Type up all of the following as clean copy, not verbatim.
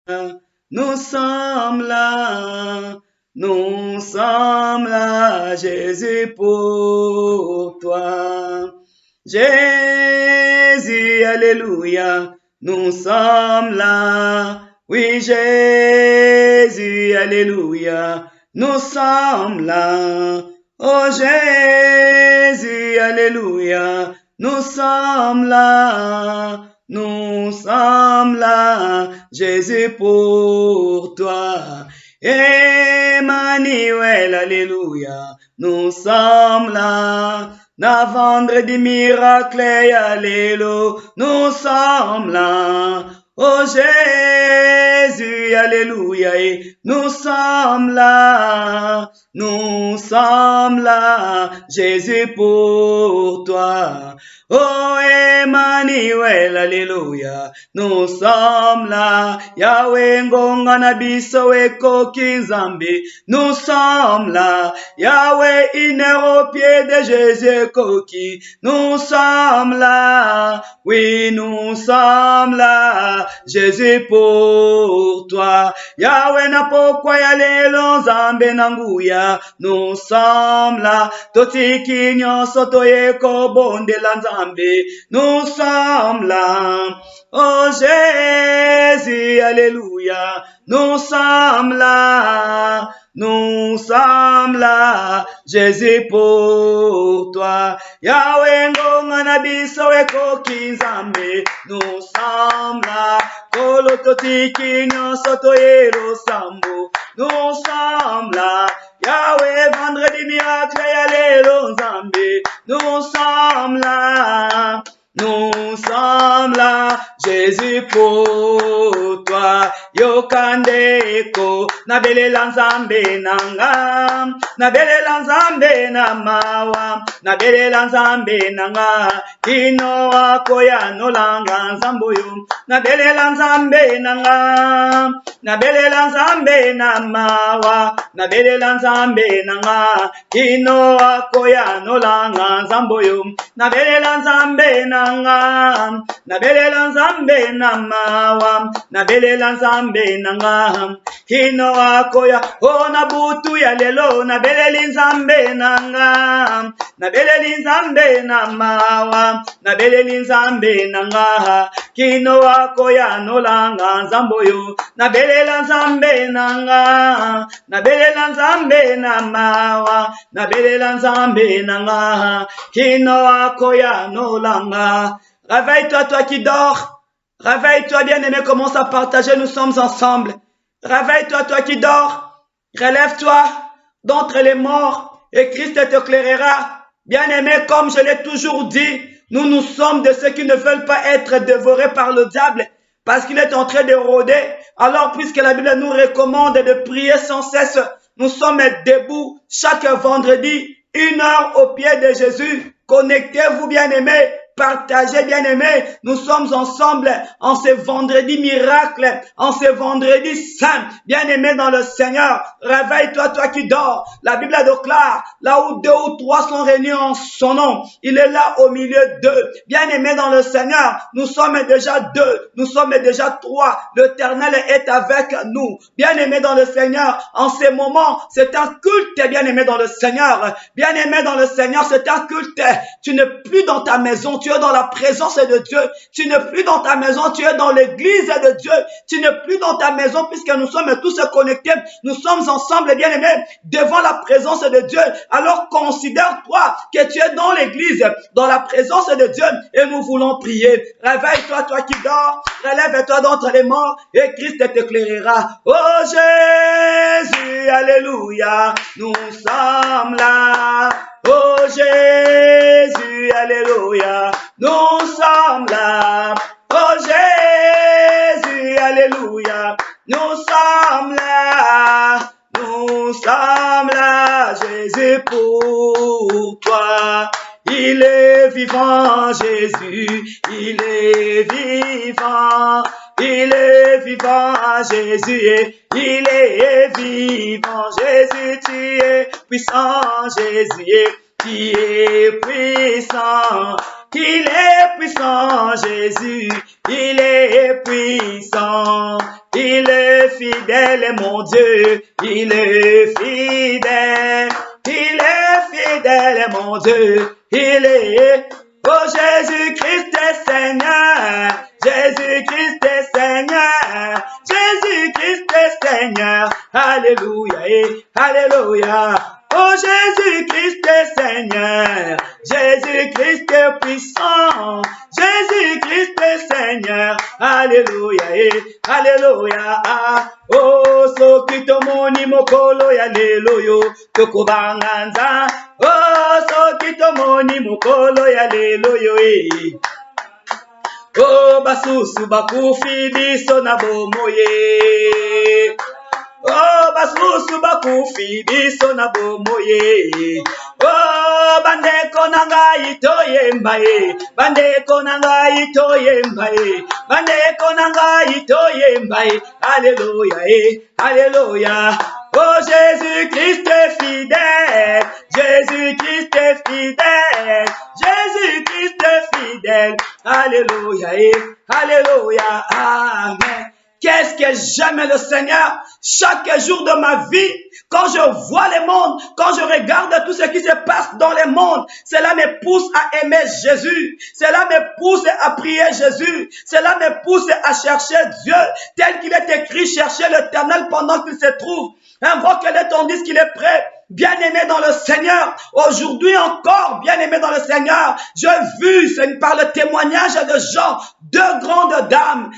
Nous sommes là, nous sommes là, Jésus, pour toi. Jésus, alléluia, nous sommes là. Oui, Jésus, alléluia, nous sommes là. Oh Jésus, alléluia, nous sommes là. Nous sommes là, Jésus, pour toi. Emmanuel, alléluia, nous sommes là. Na vendredi miracle, alléluia, nous sommes là. Oh Jésus, alléluia, et nous sommes là. Nous sommes là, Jésus, pour toi. Oh Emmanuel, alléluia, nous sommes là. Yahweh ngonga na biso ekoki nzambe, nous sommes là. Yahweh inero au pied de Jésus ekoki, nous sommes là. Oui, nous sommes là, Jésus, pour toi. Yahweh na pokwa ya lelo nzambe na nguya, nous sommes là. Totiki nyonso toyeko bondela nzambe, nous sommes là. Oh Jésus, alléluia, nous sommes là. Nous sommes là, Jésus, pour toi. Yahweh ngonga na biso ekoki nzambe, nous sommes là. Kolo totiki nyonso toyelo sambo, nous sommes là. Yahweh vendredi miracle ya lelo nzambe, nous sommes là. Nous sommes là, Jésus, pour toi. Yokandeko, nabelela nzambe nanga, nabelela nzambe na mawa, nabelela nzambe nanga, kino akoya nolanga nzamboyo, nabelela nzambe nanga, nabelela nzambe na mawa, nabelela nzambe nanga, kino akoya nolanga nzamboyo, nabelela nzambe nanga, nabelela nzambe na mawa, nabelela nzambe nanga, kino akoya, o na butu ya lelo, nabeleli nzambe nanga, nabeleli nzambe na mawa, nabeleli nzambe nanga, kino akoya nolanga nzamboyo, nabelela nzambe nanga, nabelela nzambe na mawa, nabelela nzambe nanga, kino akoya nolanga. Réveille-toi, toi qui dors. Réveille-toi, bien-aimé, commence à partager, nous sommes ensemble. Réveille-toi, toi qui dors. Relève-toi d'entre les morts et Christ t'éclairera. Bien-aimé, comme je l'ai toujours dit, nous sommes de ceux qui ne veulent pas être dévorés par le diable parce qu'il est en train de rôder. Alors, puisque la Bible nous recommande de prier sans cesse, nous sommes debout chaque vendredi, 1 heure au pied de Jésus. Connectez-vous, bien-aimés. Partagez, bien-aimés, nous sommes ensemble en ce vendredi miracle, en ce vendredi saint, bien-aimés dans le Seigneur. Réveille-toi, toi qui dors. La Bible déclare, là où 2 ou 3 sont réunis en son nom, il est là au milieu d'eux. Bien-aimés dans le Seigneur, nous sommes déjà 2, nous sommes déjà 3. L'Éternel est avec nous. Bien-aimés dans le Seigneur, en ce moment, c'est un culte, bien-aimés dans le Seigneur. Bien-aimés dans le Seigneur, c'est un culte. Tu n'es plus dans ta maison, tu es dans la présence de Dieu. Tu n'es plus dans ta maison, tu es dans l'église de Dieu. Tu n'es plus dans ta maison puisque nous sommes tous connectés. Nous sommes ensemble, bien-aimés, devant la présence de Dieu. Alors considère-toi que tu es dans l'église, dans la présence de Dieu et nous voulons prier. Réveille-toi, toi qui dors, relève-toi d'entre les morts et Christ t'éclairera. Oh Jésus, alléluia, nous sommes là. Oh Jésus, alléluia, nous sommes là. Oh Jésus, alléluia, nous sommes là. Nous sommes là, Jésus, pour toi. Il est vivant, Jésus, il est vivant. Il est vivant, Jésus, il est vivant, Jésus, tu es puissant, Jésus, tu es puissant, Il est puissant, Jésus, il est puissant. Il est fidèle, mon Dieu, il est fidèle. Il est fidèle, mon Dieu, il est. Oh, Jésus-Christ est Seigneur, Jésus-Christ est Seigneur, Jésus-Christ est Seigneur. Alléluia, alléluia. Oh, Jésus-Christ est Seigneur, Jésus-Christ est puissant, Jésus-Christ est Seigneur. Alléluia, alléluia. Oh, sokito moni mokolo ya lelo yo, tokobanganza. Oh, sokito moni mokolo ya lelo yo. Oh, basusu bakufi biso na bomoye. Oh, basusu bakufi biso na bomoye. Oh, bandeko nanga itoyemba ye. Bandeko nanga itoyemba ye. Bandeko nanga itoyemba ye. Alléluia, alléluia. Oh, Jésus-Christ est fidèle. Jésus-Christ est fidèle. Jésus-Christ est fidèle. Alléluia, alléluia. Amen. Qu'est-ce que j'aime le Seigneur chaque jour de ma vie, quand je vois le monde, quand je regarde tout ce qui se passe dans le monde, cela me pousse à aimer Jésus, cela me pousse à prier Jésus, cela me pousse à chercher Dieu, tel qu'il est écrit, chercher l'Éternel pendant qu'il se trouve, invoque-le tandis qu'il est prêt. Bien-aimé dans le Seigneur, aujourd'hui encore, bien-aimé dans le Seigneur, j'ai vu par le témoignage de gens, deux grandes dames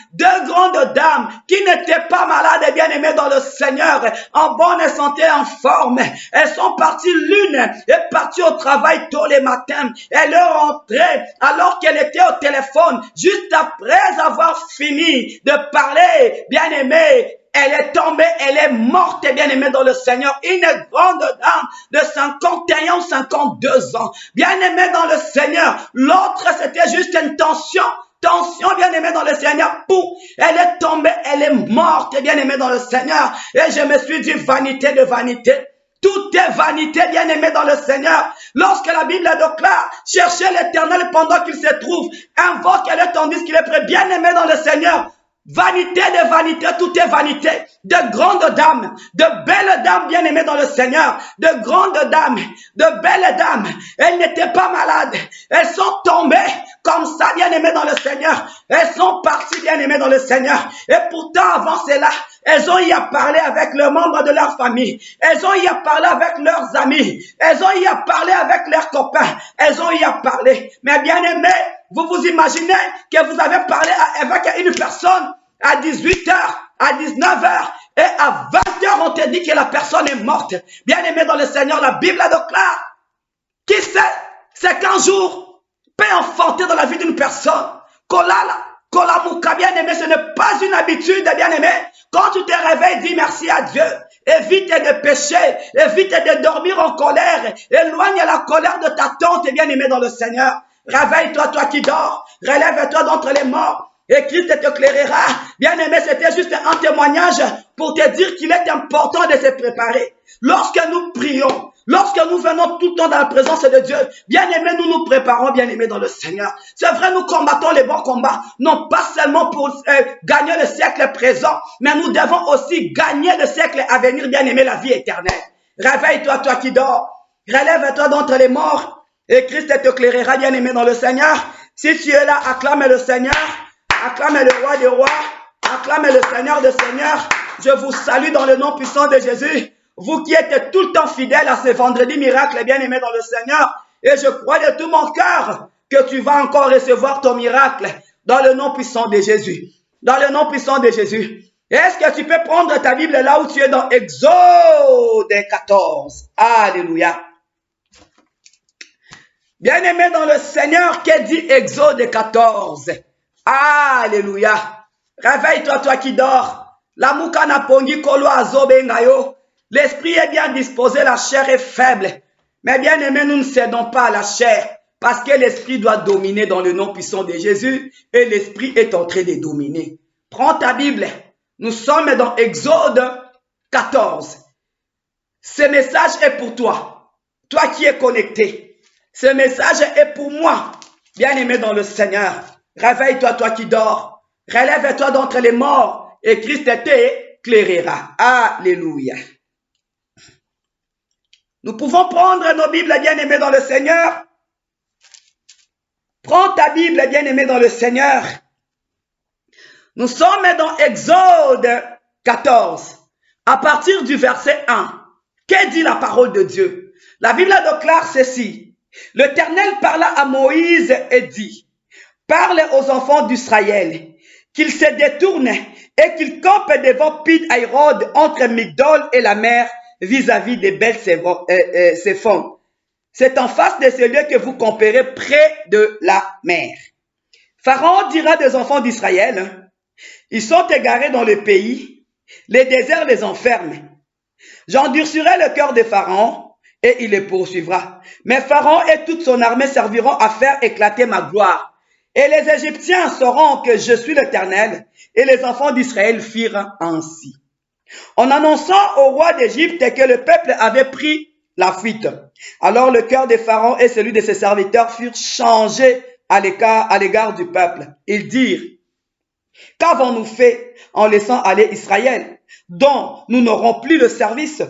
qui n'étaient pas malades et bien-aimées dans le Seigneur, en bonne santé, en forme. Elles sont parties, l'une est partie au travail tôt le matin. Elle est rentrée alors qu'elle était au téléphone, juste après avoir fini de parler, bien-aimé. Elle est tombée, elle est morte, bien-aimée dans le Seigneur. Une grande dame de 51 ou 52 ans. Bien-aimée dans le Seigneur. L'autre, c'était juste une tension. Tension, bien-aimée dans le Seigneur. Pouf, elle est tombée, elle est morte, bien-aimée dans le Seigneur. Et je me suis dit, vanité de vanité. Tout est vanité, bien-aimé dans le Seigneur. Lorsque la Bible déclare, cherchez l'Éternel pendant qu'il se trouve. Invoque-le tandis qu'il est prêt, bien-aimé dans le Seigneur. Vanité de vanité, tout est vanité. De grandes dames, de belles dames bien-aimées dans le Seigneur, de grandes dames, de belles dames. Elles n'étaient pas malades. Elles sont tombées comme ça, bien-aimées dans le Seigneur. Elles sont parties, bien-aimées dans le Seigneur. Et pourtant, avant cela, elles ont eu à parler avec les membres de leur famille. Elles ont eu à parler avec leurs amis. Elles ont eu à parler avec leurs copains. Elles ont eu à parler. Mais bien-aimés, vous vous imaginez que vous avez parlé avec une personne à 18h, à 19h et à 20h, on te dit que la personne est morte. Bien-aimé dans le Seigneur, la Bible déclare. Qui sait, c'est qu'un jour peut enfanter dans la vie d'une personne. Kolamuka, bien-aimé, ce n'est pas une habitude, bien-aimé. Quand tu te réveilles, dis merci à Dieu. Évite de pécher, évite de dormir en colère. Éloigne la colère de ta tante, bien-aimé dans le Seigneur. Réveille-toi, toi qui dors. Relève-toi d'entre les morts. Et Christ t'éclairera. Bien-aimé, c'était juste un témoignage pour te dire qu'il est important de se préparer. Lorsque nous prions, lorsque nous venons tout le temps dans la présence de Dieu, bien-aimé, nous nous préparons, bien-aimé, dans le Seigneur. C'est vrai, nous combattons les bons combats, non pas seulement pour gagner le siècle présent, mais nous devons aussi gagner le siècle à venir, bien-aimé, la vie éternelle. Réveille-toi, toi qui dors. Relève-toi d'entre les morts. Et Christ t'éclairera, bien-aimé, dans le Seigneur. Si tu es là, acclame le Seigneur. Acclame le roi des rois. Acclame le Seigneur des seigneurs. Je vous salue dans le nom puissant de Jésus. Vous qui êtes tout le temps fidèles à ce vendredi miracle, bien-aimé dans le Seigneur. Et je crois de tout mon cœur que tu vas encore recevoir ton miracle dans le nom puissant de Jésus. Dans le nom puissant de Jésus. Est-ce que tu peux prendre ta Bible là où tu es dans Exode 14? Alléluia. Bien-aimé dans le Seigneur, qu'est dit Exode 14? Alléluia. Réveille-toi, toi qui dors. La mukana pongi kolo azobe ngayo. L'esprit est bien disposé, la chair est faible. Mais bien aimé, nous ne cédons pas à la chair. Parce que l'esprit doit dominer dans le nom puissant de Jésus. Et l'esprit est en train de dominer. Prends ta Bible. Nous sommes dans Exode 14. Ce message est pour toi. Toi qui es connecté. Ce message est pour moi. Bien-aimé dans le Seigneur, réveille-toi, toi qui dors. Relève-toi d'entre les morts et Christ t'éclairera. Alléluia. Nous pouvons prendre nos Bibles, bien-aimés dans le Seigneur. Prends ta Bible, bien-aimé dans le Seigneur. Nous sommes dans Exode 14, à partir du verset 1. Que dit la parole de Dieu? La Bible déclare ceci. L'Éternel parla à Moïse et dit, parle aux enfants d'Israël, qu'ils se détournent et qu'ils campent devant Pi-Hahiroth entre Migdol et la mer vis-à-vis des Beth-Séphon. C'est en face de ce lieu que vous camperez près de la mer. Pharaon dira des enfants d'Israël, ils sont égarés dans le pays, les déserts les enferment. J'endurcirai le cœur de Pharaon et il les poursuivra. Mais Pharaon et toute son armée serviront à faire éclater ma gloire. Et les Égyptiens sauront que je suis l'Éternel. Et les enfants d'Israël firent ainsi. En annonçant au roi d'Égypte que le peuple avait pris la fuite. Alors le cœur de Pharaon et celui de ses serviteurs furent changés à l'égard du peuple. Ils dirent, qu'avons-nous fait en laissant aller Israël, dont nous n'aurons plus le service?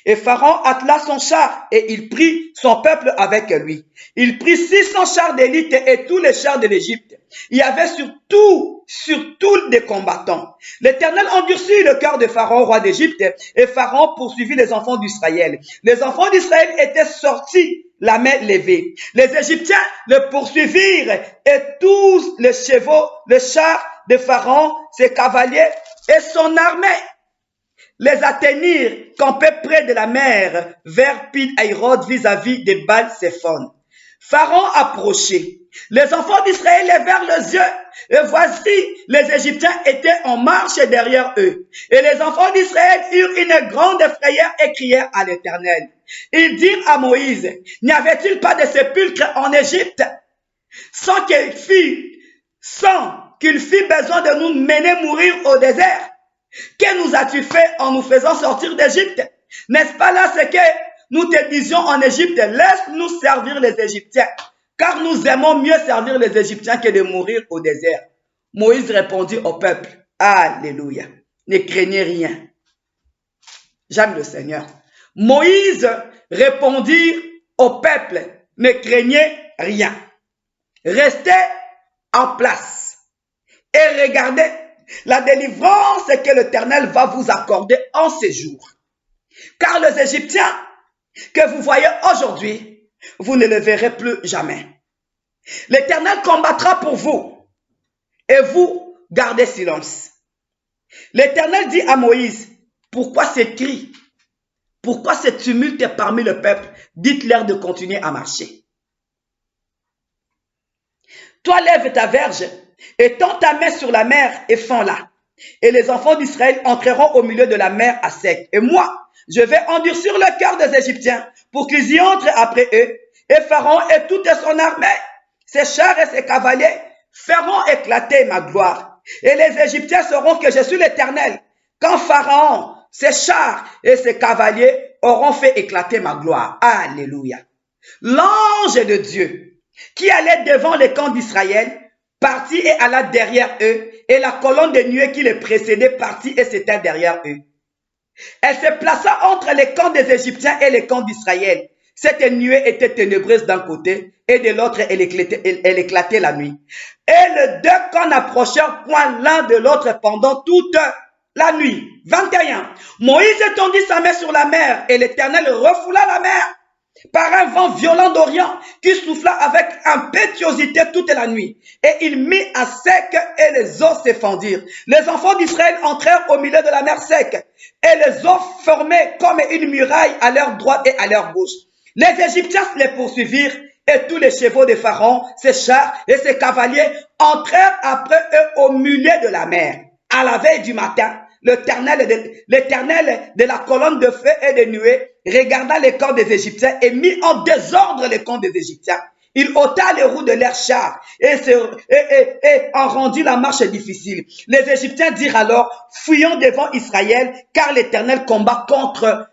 Et Pharaon attela son char et il prit son peuple avec lui. Il prit 600 chars d'élite et tous les chars de l'Égypte. Il y avait surtout des combattants. L'Éternel endurcit le cœur de Pharaon, roi d'Égypte, et Pharaon poursuivit les enfants d'Israël. Les enfants d'Israël étaient sortis la main levée. Les Égyptiens le poursuivirent et tous les chevaux, les chars de Pharaon, ses cavaliers et son armée les atteignirent, campés près de la mer, vers Pi-Hahiroth vis-à-vis des Baal-Séphon. Pharaon approchait. Les enfants d'Israël levèrent les yeux, et voici, les Égyptiens étaient en marche derrière eux. Et les enfants d'Israël eurent une grande frayeur et crièrent à l'Éternel. Ils dirent à Moïse, n'y avait-il pas de sépulcre en Égypte, sans qu'il fît besoin de nous mener mourir au désert? Que nous as-tu fait en nous faisant sortir d'Égypte? N'est-ce pas là ce que nous te disions en Égypte? Laisse-nous servir les Égyptiens, car nous aimons mieux servir les Égyptiens que de mourir au désert. Moïse répondit au peuple, Alléluia, ne craignez rien. J'aime le Seigneur. Moïse répondit au peuple, ne craignez rien. Restez en place et regardez la délivrance que l'Éternel va vous accorder en ces jours. Car les Égyptiens que vous voyez aujourd'hui, vous ne les verrez plus jamais. L'Éternel combattra pour vous et vous gardez silence. L'Éternel dit à Moïse, pourquoi ces cris? Pourquoi ce tumulte parmi le peuple? Dites-leur de continuer à marcher. Toi, lève ta verge et tends ta main sur la mer et fends-la. Et les enfants d'Israël entreront au milieu de la mer à sec. Et moi, je vais endurcir le cœur des Égyptiens pour qu'ils y entrent après eux. Et Pharaon et toute son armée, ses chars et ses cavaliers, feront éclater ma gloire. Et les Égyptiens sauront que je suis l'Éternel, quand Pharaon, ses chars et ses cavaliers auront fait éclater ma gloire. Alléluia. L'ange de Dieu, qui allait devant les camps d'Israël, partit et alla derrière eux, et la colonne de nuée qui les précédait partit et s'éteint derrière eux. Elle se plaça entre les camps des Égyptiens et les camps d'Israël. Cette nuée était ténébreuse d'un côté, et de l'autre elle éclatait la nuit. Et les deux camps n'approchèrent point l'un de l'autre pendant toute la nuit. 21. Moïse étendit sa main sur la mer, et l'Éternel refoula la mer par un vent violent d'Orient qui souffla avec impétuosité toute la nuit. Et il mit à sec et les eaux se fendirent. Les enfants d'Israël entrèrent au milieu de la mer sec et les eaux formaient comme une muraille à leur droite et à leur gauche. Les Égyptiens les poursuivirent et tous les chevaux de Pharaon, ses chars et ses cavaliers entrèrent après eux au milieu de la mer. À la veille du matin, l'Éternel de la colonne de feu et de nuée regarda les camps des Égyptiens et mit en désordre les camps des Égyptiens. Il ôta les roues de leurs chars et en rendit la marche difficile. Les Égyptiens dirent alors, fuyons devant Israël, car l'Éternel combat contre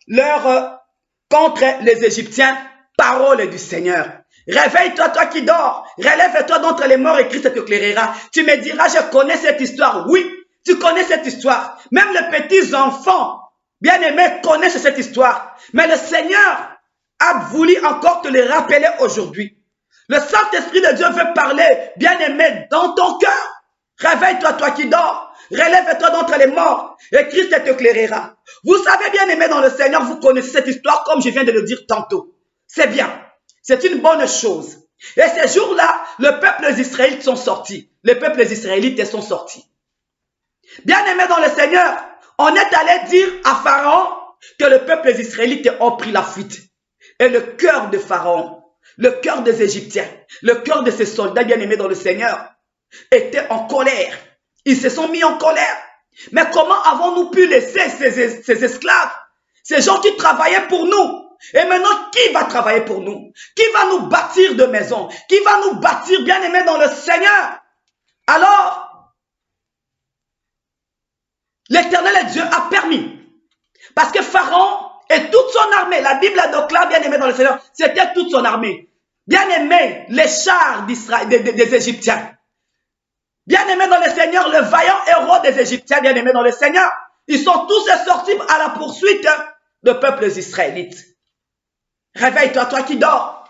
les Égyptiens. Parole du Seigneur. Réveille-toi, toi qui dors. Relève-toi d'entre les morts et Christ t'éclairera. Tu me diras, je connais cette histoire. Oui, tu connais cette histoire. Même les petits enfants, bien-aimés, connaissent cette histoire. Mais le Seigneur a voulu encore te le rappeler aujourd'hui. Le Saint-Esprit de Dieu veut parler, bien-aimé, dans ton cœur. Réveille-toi, toi qui dors. Relève-toi d'entre les morts et Christ t'éclairera. Vous savez, bien-aimé dans le Seigneur, vous connaissez cette histoire comme je viens de le dire tantôt. C'est bien. C'est une bonne chose. Et ces jours-là, le peuple d'Israël sont sortis. Les peuples israélites sont sortis. Bien-aimé dans le Seigneur, on est allé dire à Pharaon que le peuple israélite a pris la fuite. Et le cœur de Pharaon, le cœur des Égyptiens, le cœur de ces soldats bien-aimés dans le Seigneur était en colère. Ils se sont mis en colère. Mais comment avons-nous pu laisser ces esclaves, ces gens qui travaillaient pour nous? Et maintenant, qui va travailler pour nous? Qui va nous bâtir de maisons? Qui va nous bâtir, bien-aimés dans le Seigneur? Alors, l'Éternel Dieu a permis. Parce que Pharaon et toute son armée, la Bible a déclaré, bien-aimé dans le Seigneur, c'était toute son armée. Bien-aimé, les chars d'Israël, des Égyptiens. Bien-aimé dans le Seigneur, le vaillant héros des Égyptiens, bien-aimé dans le Seigneur, ils sont tous sortis à la poursuite des peuples israélites. Réveille-toi, toi qui dors.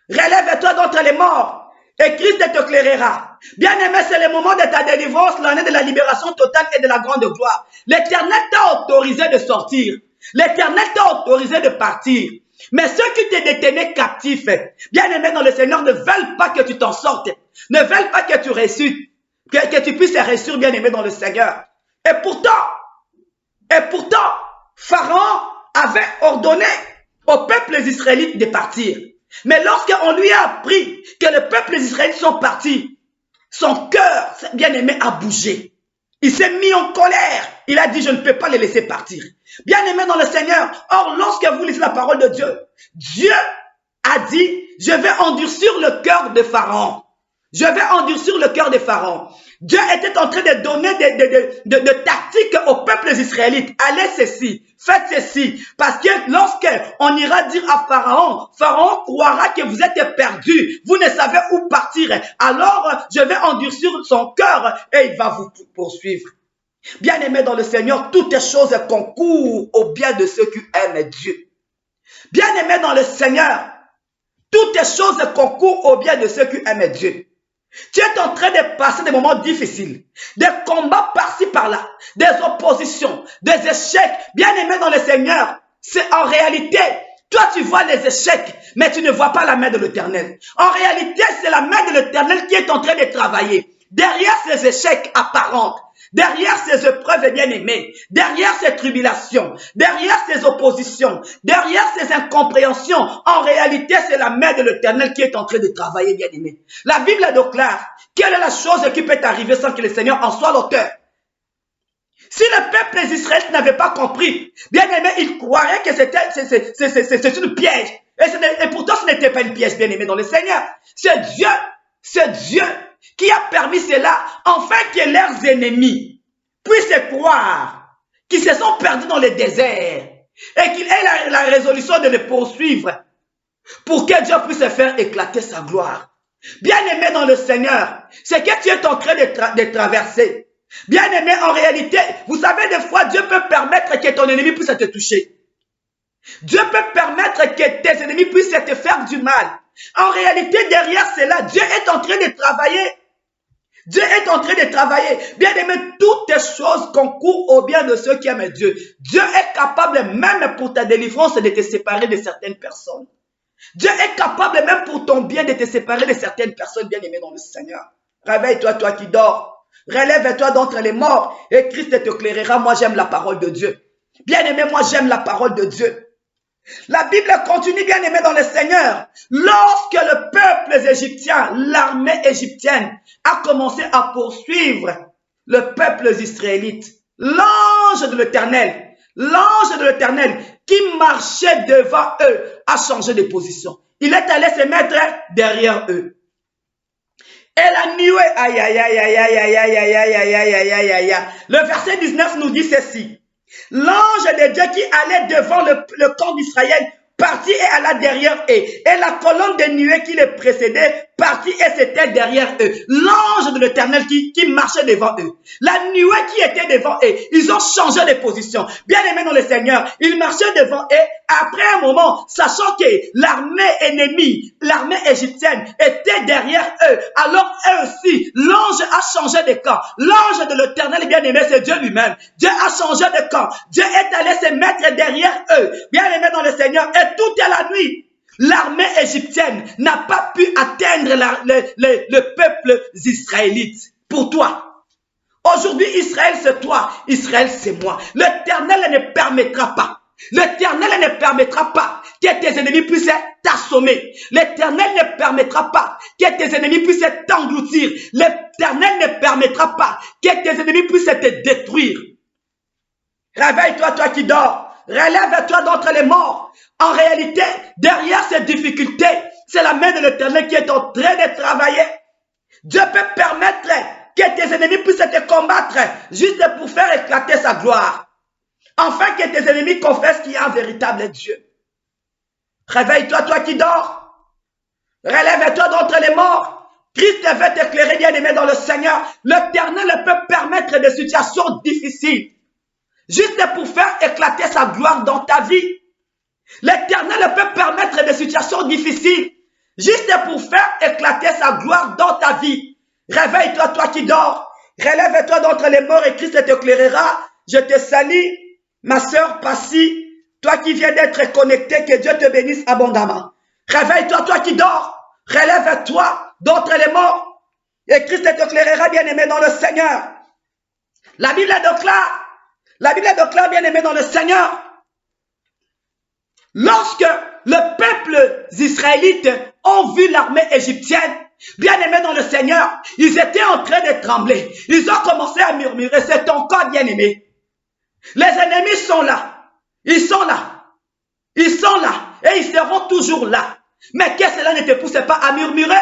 Relève-toi d'entre les morts et Christ t'éclairera. Bien-aimé, c'est le moment de ta délivrance, l'année de la libération totale et de la grande gloire. L'Éternel t'a autorisé de sortir. L'Éternel t'a autorisé de partir. Mais ceux qui te détenaient captifs, bien-aimés dans le Seigneur, ne veulent pas que tu t'en sortes. Ne veulent pas que tu réussisses. Que tu puisses réussir, bien-aimé dans le Seigneur. Et pourtant, Pharaon avait ordonné au peuple israélite de partir. Mais lorsqu'on lui a appris que le peuple israélite sont partis, son cœur, bien-aimé, a bougé. Il s'est mis en colère. Il a dit, je ne peux pas les laisser partir. Bien-aimé dans le Seigneur, or lorsque vous lisez la parole de Dieu, Dieu a dit, je vais endurcir le cœur de Pharaon. Je vais endurcir le cœur de Pharaon. Dieu était en train de donner de tactiques au peuple israélite. Allez ceci, faites ceci. Parce que lorsqu'on ira dire à Pharaon, Pharaon croira que vous êtes perdus. Vous ne savez où partir. Alors, je vais endurcir son cœur et il va vous poursuivre. Bien-aimés dans le Seigneur, toutes les choses concourent au bien de ceux qui aiment Dieu. Bien-aimés dans le Seigneur, toutes les choses concourent au bien de ceux qui aiment Dieu. Tu es en train de passer des moments difficiles, des combats par-ci par-là, des oppositions, des échecs. Bien-aimés dans le Seigneur, c'est en réalité, toi tu vois les échecs, mais tu ne vois pas la main de l'Éternel. En réalité, c'est la main de l'Éternel qui est en train de travailler. Derrière ces échecs apparents, derrière ces épreuves bien-aimées, derrière ces tribulations, derrière ces oppositions, derrière ces incompréhensions, en réalité, c'est la main de l'Éternel qui est en train de travailler, bien-aimé. La Bible déclare, quelle est la chose qui peut arriver sans que le Seigneur en soit l'auteur? Si le peuple d'Israël n'avait pas compris, bien-aimé, il croirait que c'est une piège. Et pourtant, ce n'était pas une piège, bien-aimé, dans le Seigneur. C'est Dieu qui a permis cela, afin que leurs ennemis puissent croire qu'ils se sont perdus dans le désert et qu'il ait la résolution de les poursuivre pour que Dieu puisse faire éclater sa gloire. Bien-aimé dans le Seigneur, c'est que tu es en train de traverser. Bien-aimé, en réalité, vous savez, des fois, Dieu peut permettre que ton ennemi puisse te toucher. Dieu peut permettre que tes ennemis puissent te faire du mal. En réalité, derrière cela, Dieu est en train de travailler. Dieu est en train de travailler. Bien-aimé, toutes les choses concourent au bien de ceux qui aiment Dieu. Dieu est capable, même pour ta délivrance, de te séparer de certaines personnes. Dieu est capable, même pour ton bien, de te séparer de certaines personnes bien-aimées dans le Seigneur. Réveille-toi, toi qui dors. Relève-toi d'entre les morts et Christ t'éclairera. Moi, j'aime la parole de Dieu. Bien-aimé, moi, j'aime la parole de Dieu. La Bible continue, bien aimé dans le Seigneur. Lorsque le peuple égyptien, l'armée égyptienne, a commencé à poursuivre le peuple israélite, l'ange de l'Éternel qui marchait devant eux a changé de position. Il est allé se mettre derrière eux. Et la nuée, aïe, aïe, aïe, aïe, aïe, aïe, aïe, aïe, aïe, aïe, aïe, aïe, aïe, aïe, aïe. Le verset 19 nous dit ceci. L'ange de Dieu qui allait devant le camp d'Israël partit et alla derrière eux. Et la colonne de nuée qui les précédait partit et s'était derrière eux. L'ange de l'Éternel qui marchait devant eux. La nuée qui était devant eux. Ils ont changé de position. Bien aimés dans le Seigneur, ils marchaient devant eux. Après un moment, sachant que l'armée ennemie, l'armée égyptienne était derrière eux, alors eux aussi, l'ange a changé de camp. L'ange de l'Éternel, bien aimé, c'est Dieu lui-même. Dieu a changé de camp. Dieu est allé se mettre derrière eux. Bien aimé dans le Seigneur, et toute la nuit, l'armée égyptienne n'a pas pu atteindre le peuple israélite. Pour toi, aujourd'hui, Israël c'est toi, Israël c'est moi. L'Éternel ne permettra pas. L'Éternel ne permettra pas que tes ennemis puissent t'assommer. L'Éternel ne permettra pas que tes ennemis puissent t'engloutir. L'Éternel ne permettra pas que tes ennemis puissent te détruire. Réveille-toi, toi qui dors. Relève-toi d'entre les morts. En réalité, derrière ces difficultés, c'est la main de l'Éternel qui est en train de travailler. Dieu peut permettre que tes ennemis puissent te combattre juste pour faire éclater sa gloire. Afin que tes ennemis confessent qu'il y a un véritable Dieu. Réveille-toi, toi qui dors. Relève-toi d'entre les morts. Christ veut t'éclairer, bien-aimé dans le Seigneur. L'Éternel peut permettre des situations difficiles juste pour faire éclater sa gloire dans ta vie. L'Éternel peut permettre des situations difficiles juste pour faire éclater sa gloire dans ta vie. Réveille-toi, toi qui dors. Relève-toi d'entre les morts et Christ t'éclairera. Je te salue, ma sœur Passy, toi qui viens d'être connecté, que Dieu te bénisse abondamment. Réveille-toi, toi qui dors. Relève-toi d'entre les morts et Christ t'éclairera, bien-aimé dans le Seigneur. La Bible déclare, bien-aimé dans le Seigneur, lorsque le peuple israélite ont vu l'armée égyptienne, bien-aimés dans le Seigneur, ils étaient en train de trembler. Ils ont commencé à murmurer, c'est ton corps, bien-aimé. Les ennemis sont là. Ils sont là. Ils sont là. Et ils seront toujours là. Mais que cela ne te pousse pas à murmurer,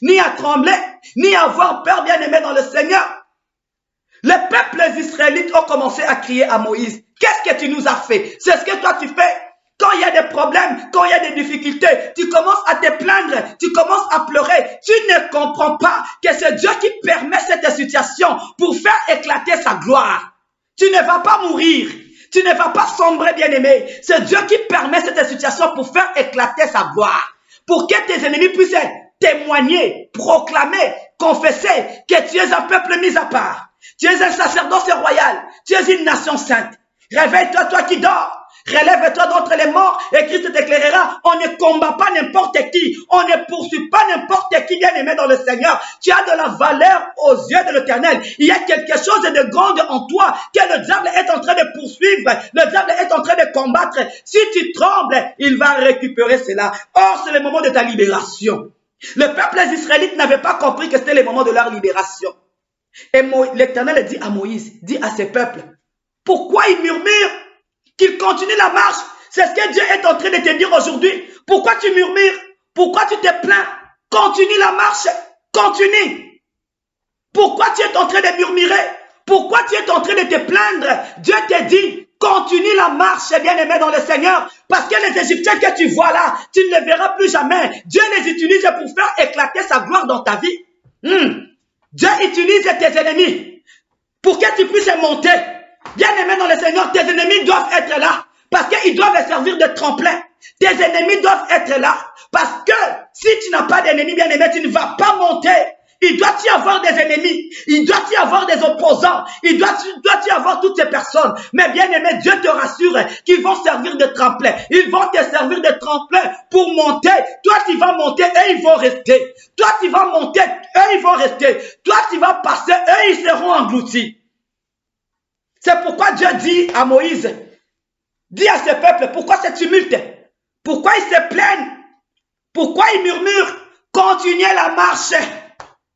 ni à trembler, ni à avoir peur, bien-aimé dans le Seigneur. Les peuples israélites ont commencé à crier à Moïse. Qu'est-ce que tu nous as fait? C'est ce que toi tu fais. Quand il y a des problèmes, quand il y a des difficultés, tu commences à te plaindre, tu commences à pleurer. Tu ne comprends pas que c'est Dieu qui permet cette situation pour faire éclater sa gloire. Tu ne vas pas mourir. Tu ne vas pas sombrer, bien-aimé. C'est Dieu qui permet cette situation pour faire éclater sa gloire. Pour que tes ennemis puissent témoigner, proclamer, confesser que tu es un peuple mis à part. Tu es un sacerdoce royal. Tu es une nation sainte. Réveille-toi, toi qui dors. Relève-toi d'entre les morts et Christ t'éclairera. On ne combat pas n'importe qui. On ne poursuit pas n'importe qui, bien-aimé dans le Seigneur. Tu as de la valeur aux yeux de l'Éternel. Il y a quelque chose de grand en toi que le diable est en train de poursuivre. Le diable est en train de combattre. Si tu trembles, il va récupérer cela. Or, c'est le moment de ta libération. Le peuple israélite n'avait pas compris que c'était le moment de leur libération. Et l'Éternel dit à Moïse, dit à ses peuples, pourquoi ils murmurent? Qu'ils continuent la marche. C'est ce que Dieu est en train de te dire aujourd'hui. Pourquoi tu murmures? Pourquoi tu te plains? Continue la marche. Continue. Pourquoi tu es en train de murmurer? Pourquoi tu es en train de te plaindre? Dieu te dit, continue la marche, bien-aimé dans le Seigneur. Parce que les Égyptiens que tu vois là, tu ne les verras plus jamais. Dieu les utilise pour faire éclater sa gloire dans ta vie. Dieu utilise tes ennemis pour que tu puisses monter. Bien-aimé dans le Seigneur, tes ennemis doivent être là parce qu'ils doivent servir de tremplin. Tes ennemis doivent être là parce que si tu n'as pas d'ennemis, bien-aimé, tu ne vas pas monter. Il doit y avoir des ennemis, il doit y avoir des opposants, il doit y avoir toutes ces personnes. Mais bien-aimé, Dieu te rassure qu'ils vont servir de tremplin. Ils vont te servir de tremplin pour monter. Toi, tu vas monter, eux, ils vont rester. Toi, tu vas monter, eux, ils vont rester. Toi, tu vas passer, eux, ils seront engloutis. C'est pourquoi Dieu dit à Moïse, dis à ce peuple, pourquoi ce tumulte? Pourquoi ils se plaignent? Pourquoi ils murmurent? Continuez la marche.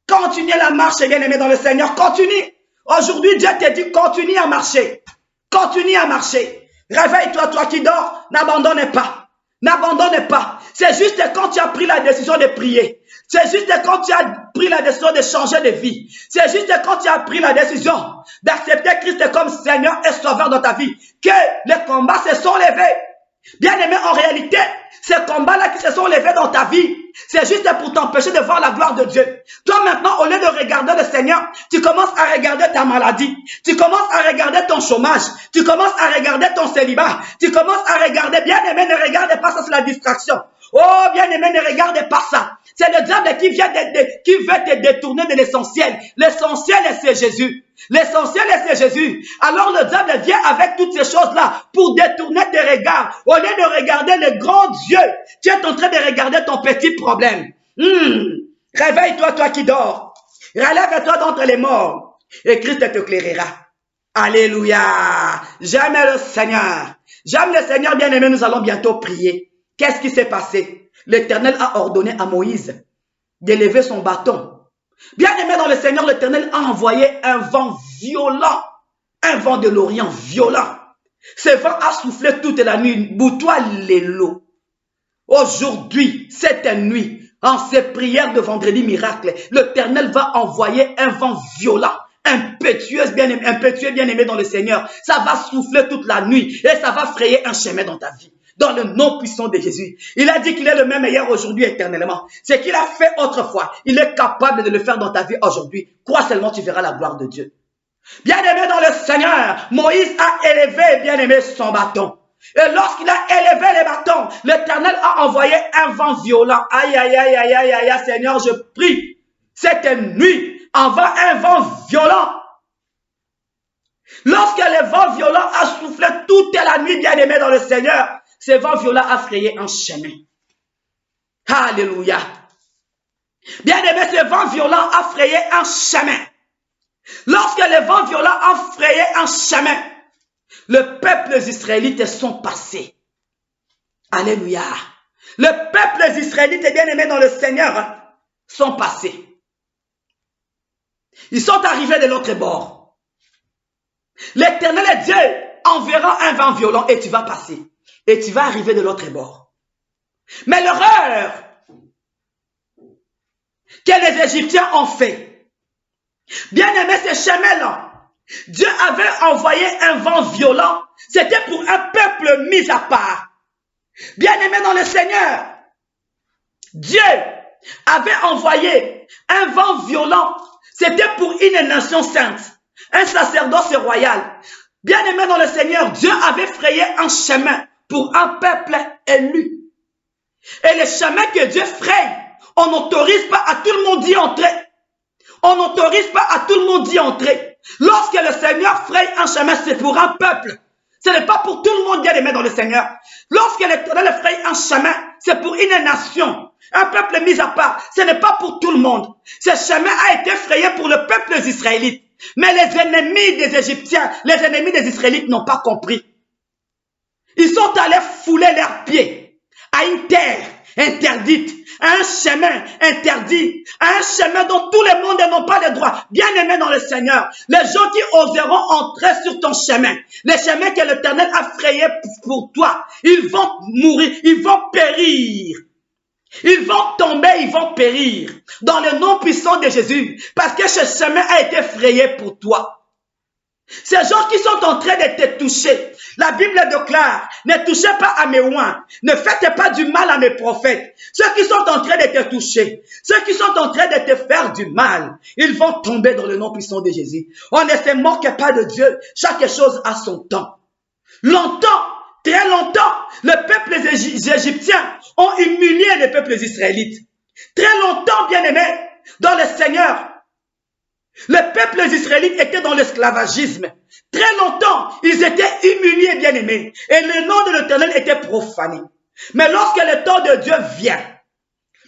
Continuez la marche, bien-aimé dans le Seigneur. Continue. Aujourd'hui, Dieu te dit, continue à marcher. Continue à marcher. Réveille-toi, toi qui dors. N'abandonne pas. N'abandonne pas. C'est juste quand tu as pris la décision de prier. C'est juste quand tu as pris la décision de changer de vie. C'est juste quand tu as pris la décision d'accepter Christ comme Seigneur et Sauveur dans ta vie que les combats se sont levés. Bien-aimé, en réalité, ces combats-là qui se sont levés dans ta vie, c'est juste pour t'empêcher de voir la gloire de Dieu. Toi maintenant, au lieu de regarder le Seigneur, tu commences à regarder ta maladie. Tu commences à regarder ton chômage. Tu commences à regarder ton célibat. Tu commences à regarder, bien-aimé, ne regarde pas ça, c'est la distraction. Oh, bien-aimé, ne regarde pas ça. C'est le diable qui veut te détourner de l'essentiel. L'essentiel, c'est Jésus. L'essentiel, c'est Jésus. Alors le diable vient avec toutes ces choses-là pour détourner tes regards. Au lieu de regarder le grand Dieu, tu es en train de regarder ton petit problème. Réveille-toi, toi qui dors. Relève-toi d'entre les morts. Et Christ t'éclairera. Alléluia. J'aime le Seigneur. J'aime le Seigneur, bien-aimé. Nous allons bientôt prier. Qu'est-ce qui s'est passé? L'Éternel a ordonné à Moïse d'élever son bâton. Bien-aimé dans le Seigneur, l'Éternel a envoyé un vent violent, un vent de l'Orient violent. Ce vent a soufflé toute la nuit, boutoie les lots. Aujourd'hui, cette nuit, en ces prières de vendredi miracle, l'Éternel va envoyer un vent violent, impétueux bien-aimé dans le Seigneur. Ça va souffler toute la nuit et ça va frayer un chemin dans ta vie. Dans le nom puissant de Jésus. Il a dit qu'il est le même meilleur aujourd'hui éternellement. Ce qu'il a fait autrefois, il est capable de le faire dans ta vie aujourd'hui. Crois seulement, tu verras la gloire de Dieu. Bien-aimé dans le Seigneur, Moïse a élevé, bien-aimé, son bâton. Et lorsqu'il a élevé les bâtons, l'Éternel a envoyé un vent violent. Aïe, aïe, aïe, aïe, aïe, aïe, Seigneur, je prie. Cette nuit, envoie un vent violent. Lorsque le vent violent a soufflé toute la nuit, bien-aimé dans le Seigneur, ce vent violent a frayé un chemin. Alléluia. Bien-aimé, ce vent violent a frayé un chemin. Lorsque le vent violent a frayé un chemin, le peuple israélite sont passés. Alléluia. Le peuple israélite, bien-aimé dans le Seigneur, sont passés. Ils sont arrivés de l'autre bord. L'Éternel Dieu enverra un vent violent et tu vas passer. Et tu vas arriver de l'autre bord. Mais l'erreur que les Égyptiens ont fait, bien aimé, ce chemin-là, Dieu avait envoyé un vent violent. C'était pour un peuple mis à part. Bien aimé dans le Seigneur, Dieu avait envoyé un vent violent. C'était pour une nation sainte, un sacerdoce royal. Bien aimé dans le Seigneur, Dieu avait frayé un chemin pour un peuple élu. Et le chemin que Dieu fraye, on n'autorise pas à tout le monde d'y entrer. On n'autorise pas à tout le monde d'y entrer. Lorsque le Seigneur fraye un chemin, c'est pour un peuple. Ce n'est pas pour tout le monde bien aimé dans le Seigneur. Lorsque l'Éternel fraye un chemin, c'est pour une nation, un peuple mis à part. Ce n'est pas pour tout le monde. Ce chemin a été frayé pour le peuple israélite. Mais les ennemis des Égyptiens, les ennemis des Israélites n'ont pas compris. Ils sont allés fouler leurs pieds à une terre interdite, à un chemin interdit, à un chemin dont tout le monde n'ont pas le droit. Bien aimé dans le Seigneur, les gens qui oseront entrer sur ton chemin, les chemins que l'Éternel a frayés pour toi, ils vont mourir, ils vont périr. Ils vont tomber, ils vont périr dans le nom puissant de Jésus parce que ce chemin a été frayé pour toi. Ces gens qui sont en train de te toucher, la Bible déclare, ne touchez pas à mes oins, ne faites pas du mal à mes prophètes. Ceux qui sont en train de te toucher, ceux qui sont en train de te faire du mal, ils vont tomber dans le nom puissant de Jésus. On ne se moque pas de Dieu, chaque chose a son temps. Longtemps, très longtemps, le peuple égyptien ont humilié les peuples israélites. Très longtemps, bien-aimés, dans le Seigneur, les peuples israélites étaient dans l'esclavagisme. Très longtemps, ils étaient humiliés, bien-aimés. Et le nom de l'Éternel était profané. Mais lorsque le temps de Dieu vient,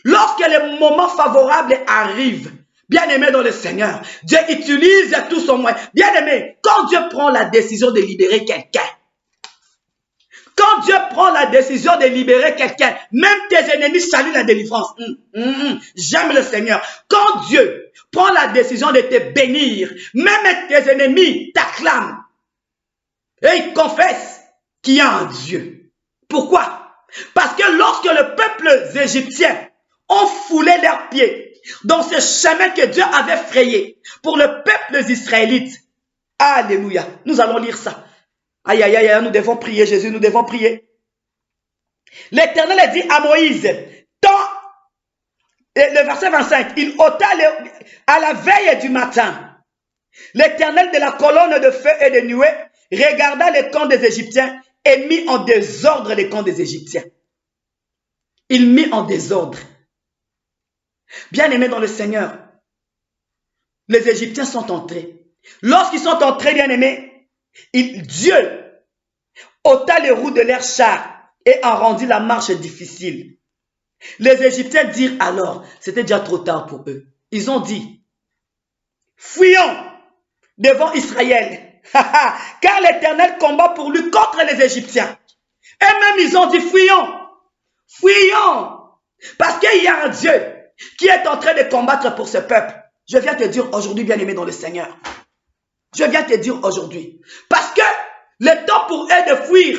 lorsque le moment favorable arrive, bien-aimé dans le Seigneur, Dieu utilise tout son moyen. Bien-aimé, quand Dieu prend la décision de libérer quelqu'un, quand Dieu prend la décision de libérer quelqu'un, même tes ennemis saluent la délivrance. J'aime le Seigneur. Quand Dieu prend la décision de te bénir, même tes ennemis t'acclament. Et ils confessent qu'il y a un Dieu. Pourquoi? Parce que lorsque le peuple égyptien ont foulé leurs pieds dans ce chemin que Dieu avait frayé pour le peuple israélite, alléluia, nous allons lire ça. Aïe, aïe, aïe, nous devons prier, Jésus, nous devons prier. L'Éternel dit à Moïse, le verset 25, il ôta à la veille du matin. L'Éternel de la colonne de feu et de nuée regarda les camps des Égyptiens et mit en désordre les camps des Égyptiens. Il mit en désordre. Bien-aimés dans le Seigneur, les Égyptiens sont entrés. Lorsqu'ils sont entrés, bien-aimés, Dieu ôta les roues de leurs chars et en rendit la marche difficile. Les Égyptiens dirent alors, c'était déjà trop tard pour eux. Ils ont dit, fuyons devant Israël, car l'Éternel combat pour lui contre les Égyptiens. Et même ils ont dit, fuyons, fuyons, parce qu'il y a un Dieu qui est en train de combattre pour ce peuple. Je viens te dire aujourd'hui, bien-aimé dans le Seigneur, je viens te dire aujourd'hui, parce que le temps pour eux de fuir,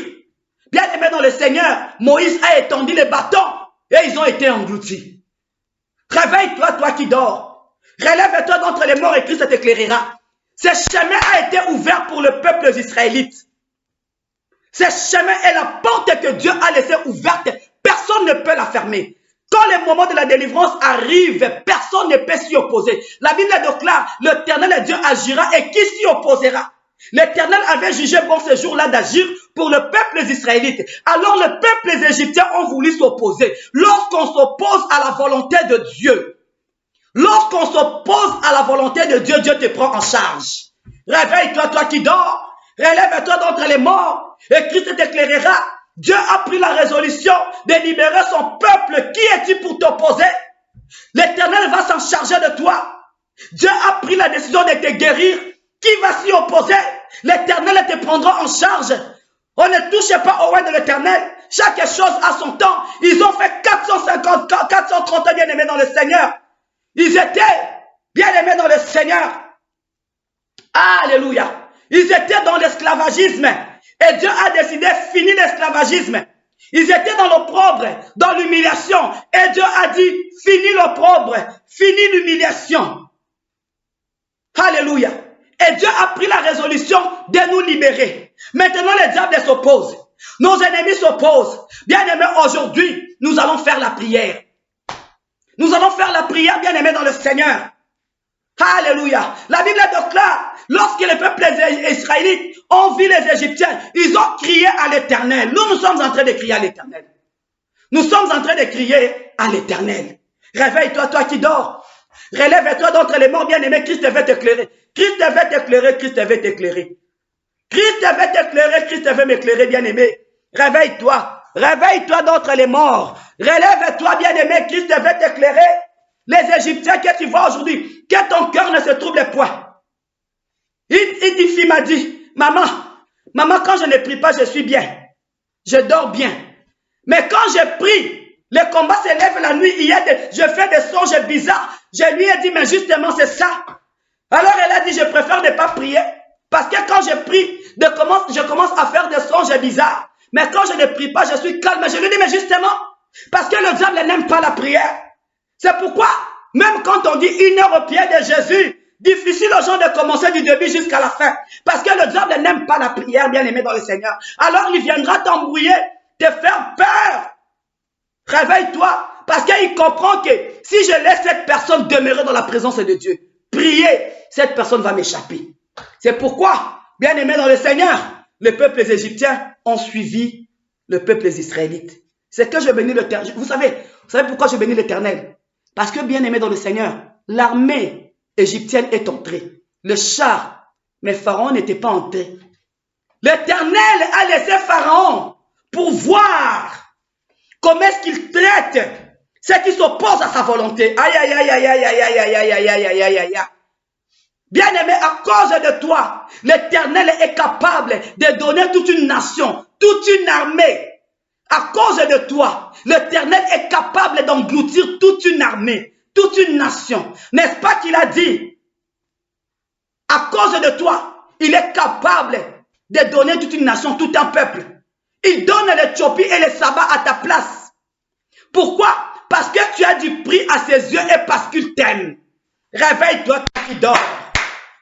bien-aimé dans le Seigneur, Moïse a étendu les bâtons et ils ont été engloutis. Réveille-toi, toi qui dors. Relève-toi d'entre les morts et Christ t'éclairera. Ce chemin a été ouvert pour le peuple israélite. Ce chemin est la porte que Dieu a laissée ouverte. Personne ne peut la fermer. Quand le moment de la délivrance arrive, personne ne peut s'y opposer. La Bible déclare, l'Éternel Dieu agira et qui s'y opposera? L'Éternel avait jugé bon ce jour-là d'agir pour le peuple israélite. Alors le peuple égyptien ont voulu s'opposer. Lorsqu'on s'oppose à la volonté de Dieu, lorsqu'on s'oppose à la volonté de Dieu, Dieu te prend en charge. Réveille-toi, toi qui dors. Relève-toi d'entre les morts et Christ t'éclairera. Dieu a pris la résolution de libérer son peuple. Qui es-tu pour t'opposer? L'Éternel va s'en charger de toi. Dieu a pris la décision de te guérir. Qui va s'y opposer? L'Éternel te prendra en charge. On ne touche pas au roi de l'Éternel. Chaque chose a son temps. Ils ont fait 450, 430 ans bien-aimés dans le Seigneur. Ils étaient bien-aimés dans le Seigneur. Alléluia. Ils étaient dans l'esclavagisme. Et Dieu a décidé de finir l'esclavagisme. Ils étaient dans l'opprobre, dans l'humiliation. Et Dieu a dit, finis l'opprobre, finis l'humiliation. Alléluia. Et Dieu a pris la résolution de nous libérer. Maintenant, les diables s'opposent. Nos ennemis s'opposent. Bien-aimés, aujourd'hui, nous allons faire la prière. Nous allons faire la prière, bien-aimés, dans le Seigneur. Alléluia. La Bible déclare, lorsque les peuples israélites ont vu les Égyptiens, ils ont crié à l'Éternel. Nous sommes en train de crier à l'Éternel. Nous sommes en train de crier à l'Éternel. Réveille-toi, toi qui dors. Relève-toi d'entre les morts, bien-aimés. Christ veut t'éclairer. Christ veut t'éclairer. Christ veut t'éclairer. Christ veut t'éclairer. Christ veut m'éclairer, bien-aimé. Réveille-toi. Réveille-toi d'entre les morts. Relève-toi, bien-aimé. Christ veut t'éclairer. Les Égyptiens que tu vois aujourd'hui, que ton cœur ne se trouble point. Une fille m'a dit, maman, quand je ne prie pas, je suis bien. Je dors bien. Mais quand je prie, le combat s'élève la nuit. Je fais des songes bizarres. Je lui ai dit, mais justement, c'est ça. Alors elle a dit, je préfère ne pas prier. Parce que quand je prie, je commence à faire des songes bizarres. Mais quand je ne prie pas, je suis calme. Je lui dis, mais justement, parce que le diable n'aime pas la prière. C'est pourquoi, même quand on dit 1 heure au pied de Jésus, difficile aux gens de commencer du début jusqu'à la fin. Parce que le diable n'aime pas la prière, bien-aimé dans le Seigneur. Alors il viendra t'embrouiller, te faire peur. Réveille-toi, parce qu'il comprend que si je laisse cette personne demeurer dans la présence de Dieu, prier, cette personne va m'échapper. C'est pourquoi, bien-aimé dans le Seigneur, les peuples égyptiens ont suivi le peuple israélite. C'est que je bénis l'Éternel. Vous savez pourquoi je bénis l'Éternel? Parce que, bien-aimé dans le Seigneur, l'armée égyptienne est entrée. Le char, mais Pharaon n'était pas entré. L'Éternel a laissé Pharaon pour voir comment est-ce qu'il traite ceux qui s'opposent à sa volonté. Aïe, aïe, aïe, aïe, aïe, aïe, aïe, aïe, aïe, aïe, aïe, aïe, aïe. Bien-aimé, à cause de toi, l'Éternel est capable de donner toute une nation, toute une armée. À cause de toi, l'Éternel est capable d'engloutir toute une armée, toute une nation. N'est-ce pas qu'il a dit? À cause de toi, il est capable de donner toute une nation, tout un peuple. Il donne l'Éthiopie et le Saba à ta place. Pourquoi? Parce que tu as du prix à ses yeux et parce qu'il t'aime. Réveille-toi, toi qui dors.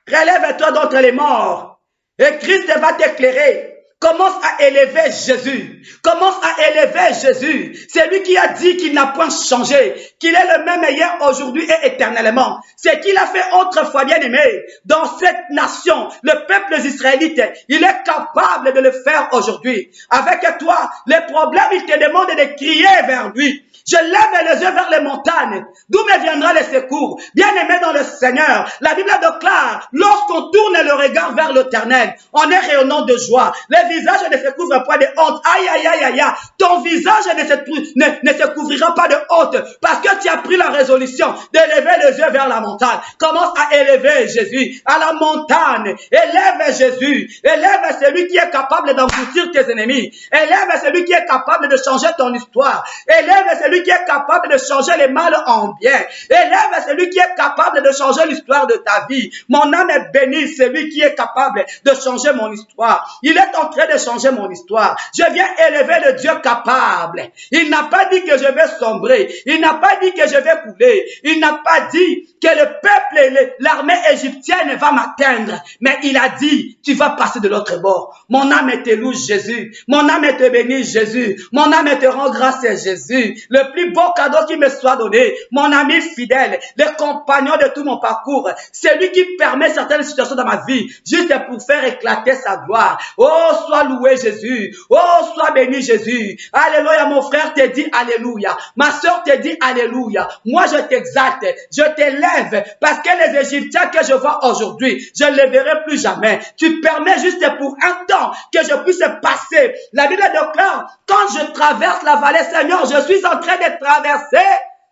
Relève-toi d'entre les morts. Et Christ va t'éclairer. Commence à élever Jésus. Commence à élever Jésus. C'est lui qui a dit qu'il n'a point changé, qu'il est le même hier, aujourd'hui et éternellement. C'est qu'il a fait autrefois, bien aimé, dans cette nation, le peuple israélite. Il est capable de le faire aujourd'hui. Avec toi, les problèmes, il te demande de crier vers lui. Je lève les yeux vers les montagnes. D'où me viendra les secours? Bien-aimé dans le Seigneur, la Bible déclare, lorsqu'on tourne le regard vers l'Éternel, on est rayonnant de joie. Le visage ne se couvre pas de honte. Aïe, aïe, aïe, aïe, aïe. Ton visage ne se couvrira pas de honte parce que tu as pris la résolution d'élever les yeux vers la montagne. Commence à élever Jésus à la montagne. Élève Jésus. Élève celui qui est capable d'engloutir tes ennemis. Élève celui qui est capable de changer ton histoire. Élève celui qui est capable de changer les mal en bien. Élève celui qui est capable de changer l'histoire de ta vie. Mon âme est bénie, celui qui est capable de changer mon histoire. Il est en train de changer mon histoire. Je viens élever le Dieu capable. Il n'a pas dit que je vais sombrer. Il n'a pas dit que je vais couler. Il n'a pas dit que le peuple, l'armée égyptienne va m'atteindre. Mais il a dit, tu vas passer de l'autre bord. Mon âme te loue Jésus. Mon âme te bénit Jésus. Mon âme te rend grâce à Jésus. Le plus beau cadeau qui me soit donné. Mon ami fidèle. Le compagnon de tout mon parcours. C'est lui qui permet certaines situations dans ma vie. Juste pour faire éclater sa gloire. Oh, sois loué Jésus. Oh, sois béni Jésus. Alléluia, mon frère te dit Alléluia. Ma soeur te dit Alléluia. Moi, je t'exalte. Je t'élève. Parce que les Égyptiens que je vois aujourd'hui, je ne les verrai plus jamais. Tu permets juste pour un temps que je puisse passer. La Bible déclare, quand je traverse la vallée, Seigneur, je suis en train de traverser.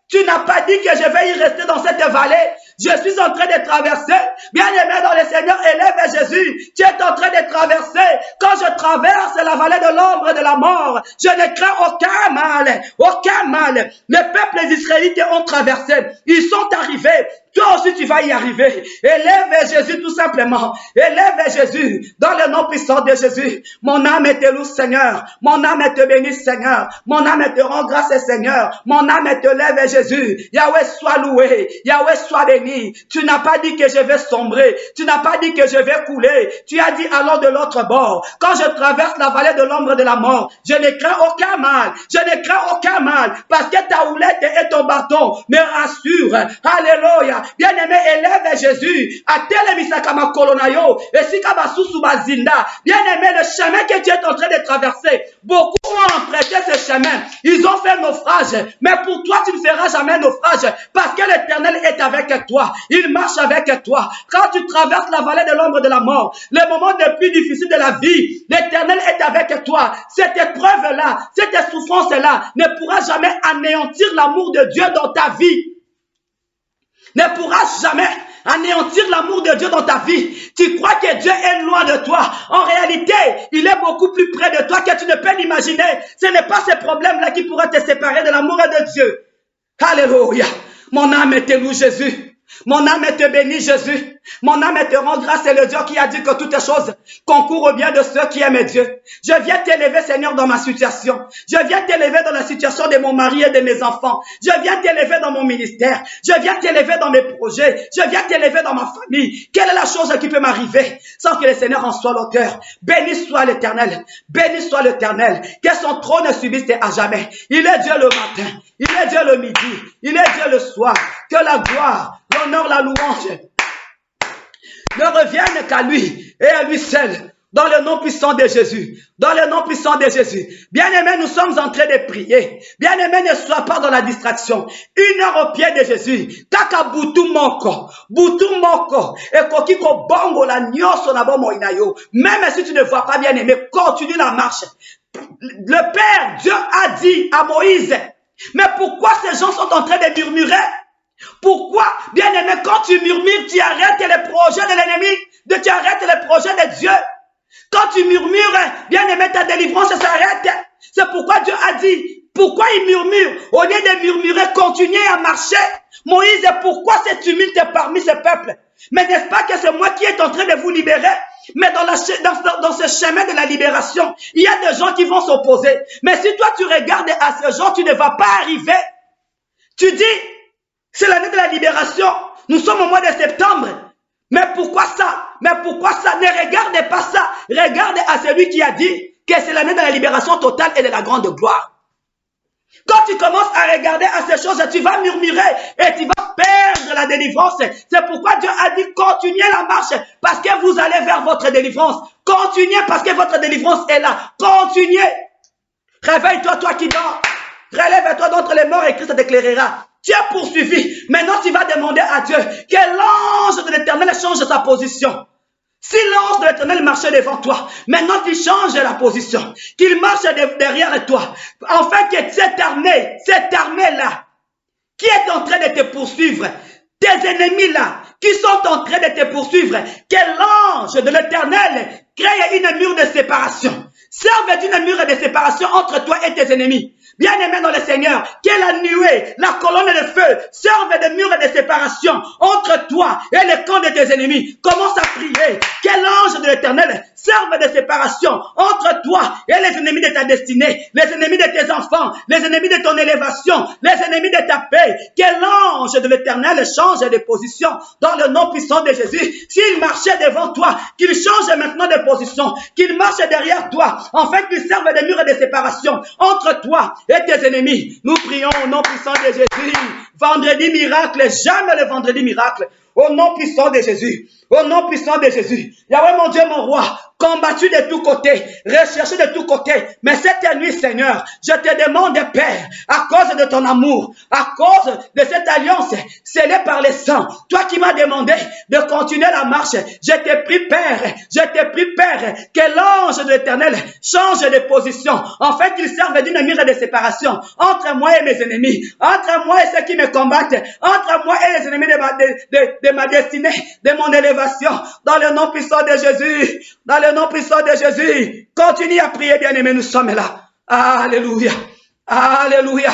Tu n'as pas dit que je vais y rester dans cette vallée. Je suis en train de traverser. Bien-aimé dans le Seigneur, élève Jésus. Tu es en train de traverser. Quand je traverse la vallée de l'ombre de la mort, je ne crains aucun mal. Aucun mal. Les peuples israélites ont traversé. Ils sont arrivés. Toi aussi, tu vas y arriver. Élève Jésus tout simplement. Élève Jésus dans le nom puissant de Jésus. Mon âme te loue, Seigneur. Mon âme te bénit, Seigneur. Mon âme te rend grâce, Seigneur. Mon âme te lève, Jésus. Yahweh, sois loué. Yahweh, sois béni. Tu n'as pas dit que je vais sombrer. Tu n'as pas dit que je vais couler. Tu as dit allons de l'autre bord. Quand je traverse la vallée de l'ombre de la mort, je ne crains aucun mal. Je ne crains aucun mal parce que ta houlette et ton bâton me rassurent. Alléluia. Bien-aimé, élève Jésus. Bien-aimé, le chemin que tu es en train de traverser, beaucoup ont emprunté ce chemin. Ils ont fait naufrage. Mais pour toi, tu ne feras jamais naufrage. Parce que l'Éternel est avec toi. Il marche avec toi. Quand tu traverses la vallée de l'ombre de la mort, le moment le plus difficile de la vie, l'Éternel est avec toi. Cette épreuve-là, cette souffrance-là ne pourra jamais anéantir l'amour de Dieu dans ta vie. Ne pourra jamais anéantir l'amour de Dieu dans ta vie. Tu crois que Dieu est loin de toi. En réalité, il est beaucoup plus près de toi que tu ne peux l'imaginer. Ce n'est pas ces problèmes-là qui pourraient te séparer de l'amour de Dieu. Alléluia. Mon âme te loue Jésus. Mon âme te bénit Jésus. Mon âme te rend grâce. C'est le Dieu qui a dit que toutes les choses concourent au bien de ceux qui aiment Dieu. Je viens t'élever, Seigneur, dans ma situation. Je viens t'élever dans la situation de mon mari et de mes enfants. Je viens t'élever dans mon ministère. Je viens t'élever dans mes projets. Je viens t'élever dans ma famille. Quelle est la chose qui peut m'arriver sans que le Seigneur en soit l'auteur? Béni soit l'Éternel. Béni soit l'Éternel. Que son trône subsiste à jamais. Il est Dieu le matin. Il est Dieu le midi. Il est Dieu le soir. Que la gloire, l'honneur, la louange ne reviennent qu'à lui et à lui seul. Dans le nom puissant de Jésus. Dans le nom puissant de Jésus. Bien-aimés, nous sommes en train de prier. Bien-aimés, ne sois pas dans la distraction. 1 heure au pied de Jésus. Taka butu moko. Butu moko. Et kokiko bongo la nyoso na bomo inayo. Même si tu ne vois pas, bien-aimé, continue la marche. Le Père, Dieu a dit à Moïse, mais pourquoi ces gens sont en train de murmurer? Pourquoi, bien-aimé, quand tu murmures, tu arrêtes les projets de l'ennemi, tu arrêtes les projets de Dieu. Quand tu murmures, bien-aimé, ta délivrance s'arrête. C'est pourquoi Dieu a dit, pourquoi il murmure? Au lieu de murmurer, continuez à marcher. Moïse, pourquoi cette tumulte parmi ce peuple? Mais n'est-ce pas que c'est moi qui est en train de vous libérer? Mais dans ce chemin de la libération, il y a des gens qui vont s'opposer. Mais si toi tu regardes à ces gens, tu ne vas pas arriver. Tu dis, c'est l'année de la libération. Nous sommes au mois de septembre. Mais pourquoi ça? Mais pourquoi ça? Ne regardez pas ça. Regardez à celui qui a dit que c'est l'année de la libération totale et de la grande gloire. Quand tu commences à regarder à ces choses, tu vas murmurer et tu vas perdre la délivrance. C'est pourquoi Dieu a dit continuez la marche parce que vous allez vers votre délivrance. Continuez parce que votre délivrance est là. Continuez. Réveille-toi, toi qui dors. Relève-toi d'entre les morts et Christ t'éclairera. Tu es poursuivi. Maintenant, tu vas demander à Dieu que l'ange de l'Éternel change sa position. Si l'ange de l'Éternel marchait devant toi, maintenant tu changes la position, qu'il marche derrière toi, afin que cette armée-là, qui est en train de te poursuivre, tes ennemis-là, qui sont en train de te poursuivre, que l'ange de l'Éternel crée une mur de séparation. Serve d'une mur de séparation entre toi et tes ennemis. Bien-aimé dans le Seigneur, que la nuée, la colonne de feu serve de mur de séparation entre toi et le camp de tes ennemis. Commence à prier. Que l'ange de l'Éternel serve de séparation entre toi et les ennemis de ta destinée, les ennemis de tes enfants, les ennemis de ton élévation, les ennemis de ta paix. Que l'ange de l'Éternel change de position dans le nom puissant de Jésus. S'il marchait devant toi, qu'il change maintenant de position, qu'il marche derrière toi, en fait qu'il serve de mur de séparation entre toi et tes ennemis. Nous prions au nom puissant de Jésus. Vendredi miracle, jamais le vendredi miracle. Au nom puissant de Jésus. Au nom puissant de Jésus. Yahweh mon Dieu, mon roi, combattu de tous côtés, recherché de tous côtés. Mais cette nuit, Seigneur, je te demande, Père, à cause de ton amour, à cause de cette alliance scellée par les sangs, toi qui m'as demandé de continuer la marche, je te prie, Père, que l'ange de l'Éternel change de position, en fait qu'il serve d'une mire de séparation entre moi et mes ennemis, entre moi et ceux qui me combattent, entre moi et les ennemis de ma destinée, de mon élévation, dans le nom puissant de Jésus, dans le nom puissant de Jésus. Continue à prier, bien-aimé, nous sommes là. Alléluia, alléluia,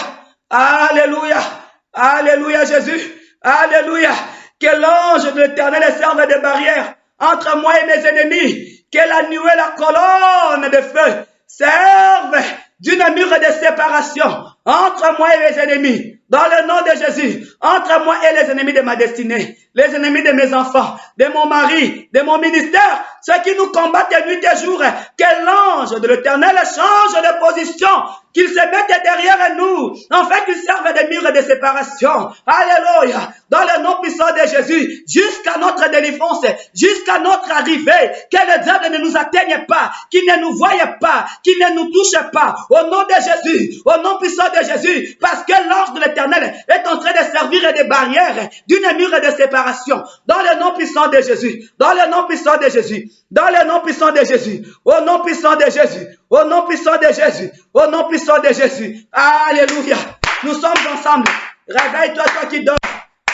alléluia, alléluia, Jésus, alléluia. Que l'ange de l'Éternel serve de barrière entre moi et mes ennemis. Que la nuée, la colonne de feu serve d'une mur de séparation entre moi et mes ennemis. Dans le nom de Jésus, entre moi et les ennemis de ma destinée, les ennemis de mes enfants, de mon mari, de mon ministère, ceux qui nous combattent nuit et jour, que l'ange de l'Éternel change de position, qu'il se mette derrière nous, en fait qu'il serve de mur de séparation. Alléluia. Dans le nom puissant de Jésus, jusqu'à notre délivrance, jusqu'à notre arrivée, que le diable ne nous atteigne pas, qu'il ne nous voie pas, qu'il ne nous touche pas. Au nom de Jésus, au nom puissant de Jésus, parce que l'ange de l'Éternel est en train de servir des barrières d'une mur de séparation. Dans le nom puissant de Jésus, dans le nom puissant de Jésus, dans le nom puissant de Jésus, au nom puissant de Jésus, au nom puissant de Jésus, au nom puissant de Jésus. Alléluia. Nous sommes ensemble. Réveille-toi, toi qui dors.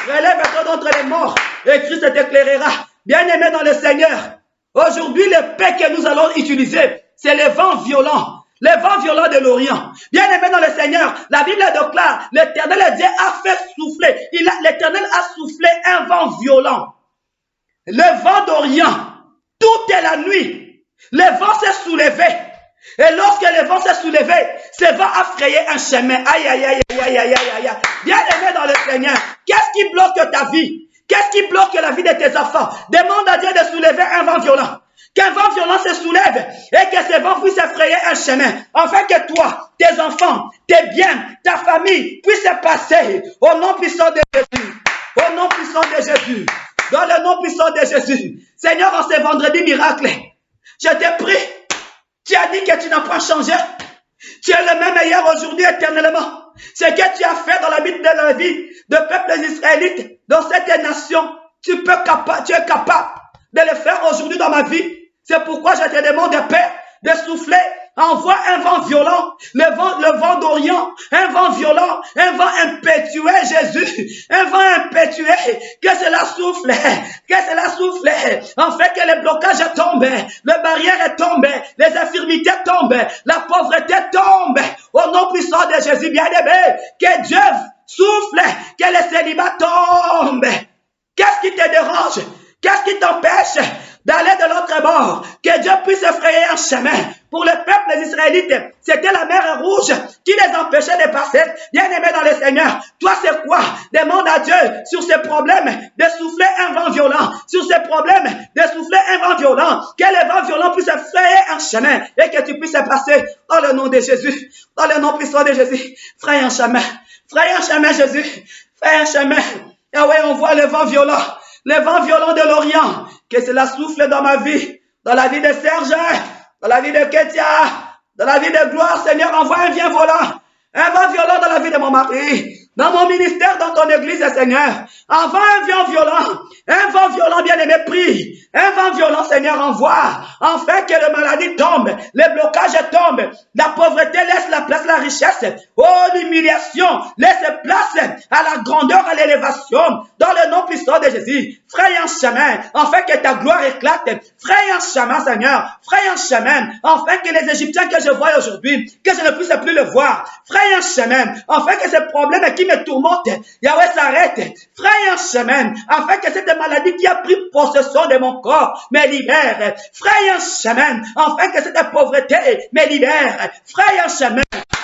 Relève-toi d'entre les morts et Christ t'éclairera. Bien-aimé dans le Seigneur, aujourd'hui, le paix que nous allons utiliser, c'est le vent violent. Le vent violent de l'Orient. Bien-aimé dans le Seigneur, la Bible déclare, l'Éternel Dieu a fait souffler. L'Éternel a soufflé un vent violent. Le vent d'Orient, toute la nuit, le vent s'est soulevé. Et lorsque le vent s'est soulevé, ce vent a frayé un chemin. Aïe, aïe, aïe, aïe, aïe, aïe, aïe, aïe. Bien-aimé dans le Seigneur, qu'est-ce qui bloque ta vie? Qu'est-ce qui bloque la vie de tes enfants? Demande à Dieu de soulever un vent violent. Qu'un vent violent se soulève et que ce vent puisse frayer un chemin, afin que toi, tes enfants, tes biens, ta famille puissent passer au nom puissant de Jésus. Au nom puissant de Jésus. Dans le nom puissant de Jésus. Seigneur, en ce vendredi miracle, je te prie, tu as dit que tu n'as pas changé. Tu es le même hier, aujourd'hui, éternellement. Ce que tu as fait dans la vie de peuples israélites, dans cette nation, tu es capable de le faire aujourd'hui dans ma vie. C'est pourquoi je te demande, Père, de souffler. Envoie un vent violent, le vent d'Orient, un vent violent, un vent impétueux, Jésus, un vent impétueux, que cela souffle, en fait que les blocages tombent, les barrières tombent, les infirmités tombent, la pauvreté tombe, au nom puissant de Jésus bien-aimé, que Dieu souffle, que le célibat tombe. Qu'est-ce qui te dérange? Qu'est-ce qui t'empêche d'aller de l'autre bord, que Dieu puisse frayer un chemin. Pour le peuple des Israélites, c'était la mer rouge qui les empêchait de passer. Bien-aimés dans le Seigneur, toi c'est quoi? Demande à Dieu sur ces problèmes de souffler un vent violent. Sur ces problèmes de souffler un vent violent. Que le vent violent puisse frayer un chemin et que tu puisses passer dans le nom de Jésus. Dans le nom puissant de Jésus. Fraye un chemin. Fraye un chemin, Jésus. Fraye un chemin. Et oui, on voit le vent violent. Le vent violent de l'Orient. Que cela souffle dans ma vie. Dans la vie de Serge. Dans la vie de Ketia, dans la vie de Gloire, Seigneur, envoie un vent violent. Un vent violent dans la vie de mon mari. Dans mon ministère, dans ton église, Seigneur. Envoie un vent violent. Un vent violent, bien-aimé, prie. Un vent violent, Seigneur, envoie. Enfin que la maladie tombe. Les blocages tombent. La pauvreté laisse la place à la richesse. Oh, l'humiliation laisse place à la grandeur, à l'élévation. Dans le nom puissant de Jésus. Fraye un chemin. Enfin que ta gloire éclate. Fraye un chemin, Seigneur. Fraye un chemin. Enfin que les Égyptiens que je vois aujourd'hui, que je ne puisse plus le voir. Fraye un chemin. Enfin que ces problèmes qui me tourmentent, Yahweh s'arrête. Fraye un chemin. Afin que cette maladie qui a pris possession de mon corps me libère. Fraye un chemin. Afin que cette pauvreté me libère. Fraye un chemin.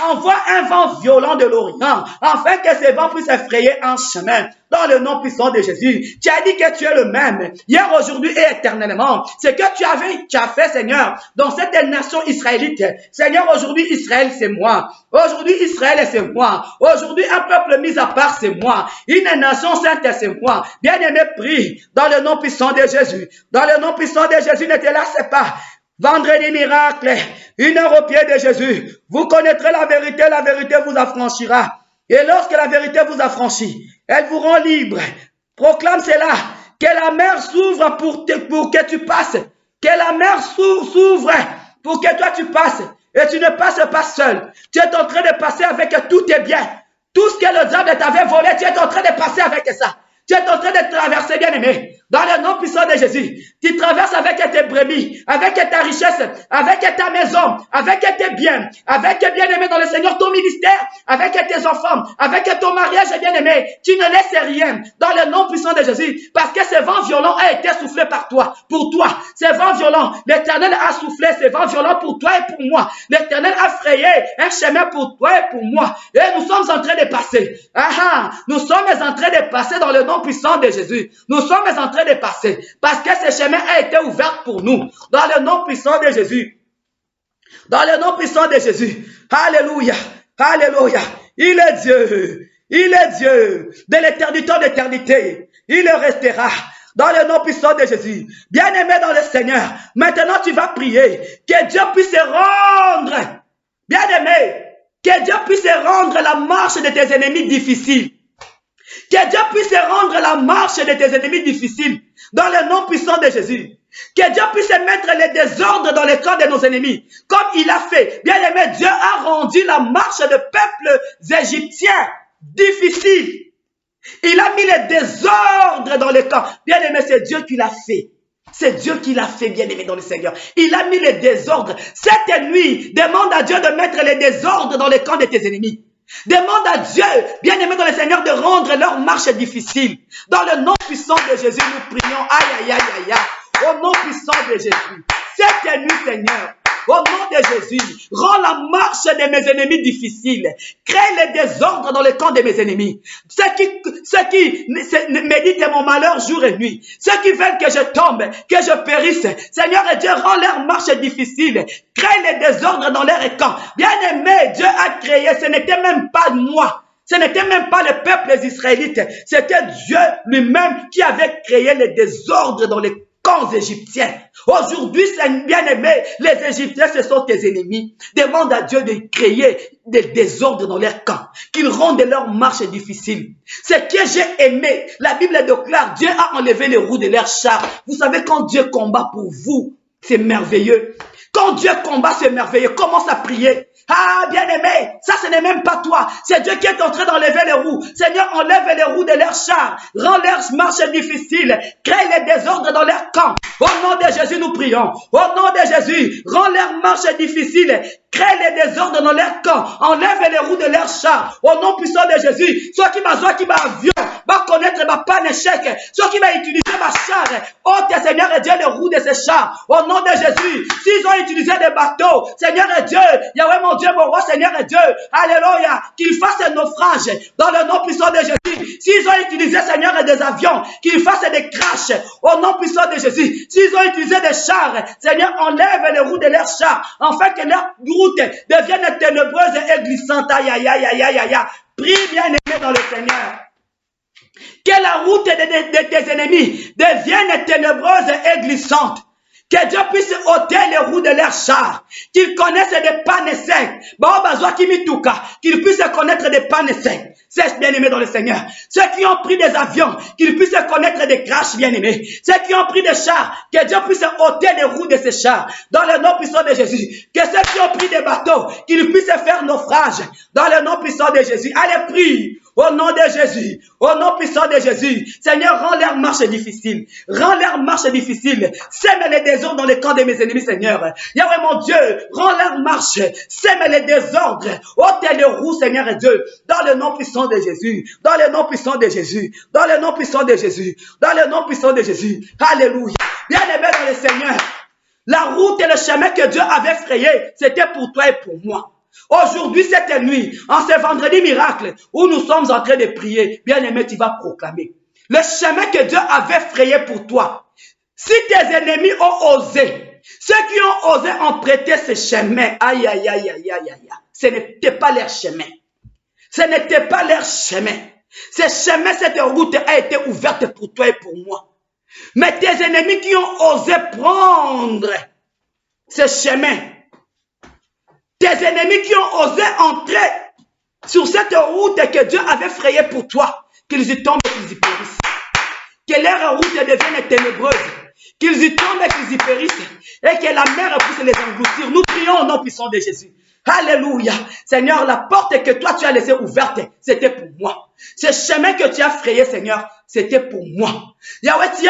Envoie un vent violent de l'Orient. Afin que ce vent puisse effrayer un chemin. Dans le nom puissant de Jésus. Tu as dit que tu es le même. Hier, aujourd'hui et éternellement. Ce que tu as fait, Seigneur, dans cette nation israélite. Seigneur, aujourd'hui, Israël, c'est moi. Aujourd'hui, Israël, c'est moi. Aujourd'hui, un peuple mis à part, c'est moi. Une nation sainte, c'est moi. Bien-aimé, prie. Dans le nom puissant de Jésus. Dans le nom puissant de Jésus, ne te lasse pas. Vendredi miracle. 1 heure au pied de Jésus. Vous connaîtrez la vérité vous affranchira. Et lorsque la vérité vous affranchit, elle vous rend libre. Proclame cela. Que la mer s'ouvre pour que tu passes. Que la mer s'ouvre pour que toi tu passes. Et tu ne passes pas seul. Tu es en train de passer avec tous tes biens. Tout ce que le diable t'avait volé, tu es en train de passer avec ça. Tu es en train de traverser, bien-aimé. Dans le nom puissant de Jésus, tu traverses avec tes brebis, avec ta richesse, avec ta maison, avec tes biens, avec, bien-aimé dans le Seigneur, ton ministère, avec tes enfants, avec ton mariage, bien-aimé. Tu ne laisses rien dans le nom puissant de Jésus, parce que ce vent violent a été soufflé par toi, pour toi. Ce vent violent, l'Éternel a soufflé ce vent violent pour toi et pour moi. L'Éternel a frayé un chemin pour toi et pour moi. Et nous sommes en train de passer. Nous sommes en train de passer dans le nom puissant de Jésus. Nous sommes en train de passer parce que ce chemin a été ouvert pour nous dans le nom puissant de Jésus. Dans le nom puissant de Jésus. Alléluia. Alléluia. Il est Dieu. Il est Dieu de l'éternité d'éternité. Il restera. Dans le nom puissant de Jésus. Bien-aimé dans le Seigneur. Maintenant tu vas prier que Dieu puisse rendre. Bien-aimé. Que Dieu puisse rendre la marche de tes ennemis difficile. Que Dieu puisse rendre la marche de tes ennemis difficiles dans le nom puissant de Jésus. Que Dieu puisse mettre les désordres dans les camps de nos ennemis. Comme il a fait. Bien aimé, Dieu a rendu la marche de peuples égyptiens difficile. Il a mis les désordres dans les camps. Bien aimé, c'est Dieu qui l'a fait. C'est Dieu qui l'a fait, bien aimé dans le Seigneur. Il a mis les désordres. Cette nuit, demande à Dieu de mettre les désordres dans les camps de tes ennemis. Demande à Dieu, bien-aimé dans le Seigneur, de rendre leur marche difficile. Dans le nom puissant de Jésus, nous prions. Aïe, aïe, aïe, aïe, aïe. Au nom puissant de Jésus. Cette nuit, Seigneur, au nom de Jésus, rends la marche de mes ennemis difficile. Crée les désordres dans le camp de mes ennemis. Ceux qui méditent mon malheur jour et nuit. Ceux qui veulent que je tombe, que je périsse. Seigneur et Dieu, rend leur marche difficile. Crée les désordres dans leur camp. Bien-aimé, Dieu a créé. Ce n'était même pas moi. Ce n'était même pas le peuple israélite. C'était Dieu lui-même qui avait créé les désordres dans les camps égyptiens. Aujourd'hui, bien-aimé, les Égyptiens, ce sont tes ennemis. Demande à Dieu de créer des désordres dans leur camp, qu'ils rendent leur marche difficile. Ce que j'ai aimé, la Bible déclare, Dieu a enlevé les roues de leurs chars. Vous savez, quand Dieu combat pour vous, c'est merveilleux. Quand Dieu combat, c'est merveilleux. Commence à prier. Ah, bien-aimé, ça ce n'est même pas toi. C'est Dieu qui est en train d'enlever les roues. Seigneur, enlève les roues de leurs chars. Rends leur marche difficile. Crée les désordres dans leur camp. Au nom de Jésus, nous prions. Au nom de Jésus, rends leur marche difficile. Crée les désordres dans leur camp. Enlève les roues de leurs chars. Au nom puissant de Jésus. Soit qui m'a avion. va connaître ma panne échec. Ceux qui vont utiliser ma char, oh Seigneur et Dieu, les roues de ces chars, au nom de Jésus. S'ils ont utilisé des bateaux, Seigneur et Dieu, Yahweh mon Dieu, mon roi, Seigneur et Dieu, alléluia, qu'ils fassent un naufrage dans le nom puissant de Jésus. S'ils ont utilisé, Seigneur, des avions, qu'ils fassent des crashs au nom puissant de Jésus. S'ils ont utilisé des chars, Seigneur, enlève les roues de leurs chars, afin que leurs routes deviennent ténébreuses et glissantes. Aïe, aïe, aïe, aïe, aïe, aïe. Prie, bien-aimé dans le Seigneur. Que la route de tes ennemis devienne ténébreuse et glissante. Que Dieu puisse ôter les roues de leurs chars. Qu'ils connaissent des pannes secs. Qu'ils puissent connaître des pannes secs. C'est bien-aimé dans le Seigneur. Ceux qui ont pris des avions, qu'ils puissent connaître des crashs, bien-aimés. Ceux qui ont pris des chars, que Dieu puisse ôter les roues de ces chars. Dans le nom puissant de Jésus. Que ceux qui ont pris des bateaux, qu'ils puissent faire naufrage. Dans le nom puissant de Jésus. Allez, prie. Au nom de Jésus, au nom puissant de Jésus, Seigneur, rends leur marche difficile. Rends leur marche difficile. Sème les désordres dans le camp de mes ennemis, Seigneur. Yahweh mon Dieu, rends leur marche. Sème les désordres. Ôtez les roues, Seigneur et Dieu. Dans le nom puissant de Jésus. Dans le nom puissant de Jésus. Dans le nom puissant de Jésus. Dans le nom puissant de Jésus. Alléluia. Bien-aimé dans le Seigneur. La route et le chemin que Dieu avait frayé, c'était pour toi et pour moi. Aujourd'hui, cette nuit, en ce vendredi miracle, où nous sommes en train de prier, bien-aimé, tu vas proclamer le chemin que Dieu avait frayé pour toi. Si tes ennemis ont osé, ceux qui ont osé emprunter ce chemin, aïe, aïe, aïe, aïe, aïe, aïe, ce n'était pas leur chemin. Ce n'était pas leur chemin. Ce chemin, cette route a été ouverte pour toi et pour moi. Mais tes ennemis qui ont osé prendre ce chemin, tes ennemis qui ont osé entrer sur cette route que Dieu avait frayée pour toi, qu'ils y tombent et qu'ils y périssent. Que leur route devienne ténébreuse, qu'ils y tombent et qu'ils y périssent, et que la mer puisse les engloutir. Nous prions au nom puissant de Jésus. Alléluia. Seigneur, la porte que toi tu as laissée ouverte, c'était pour moi. Ce chemin que tu as frayé, Seigneur, c'était pour moi. Yahweh, tu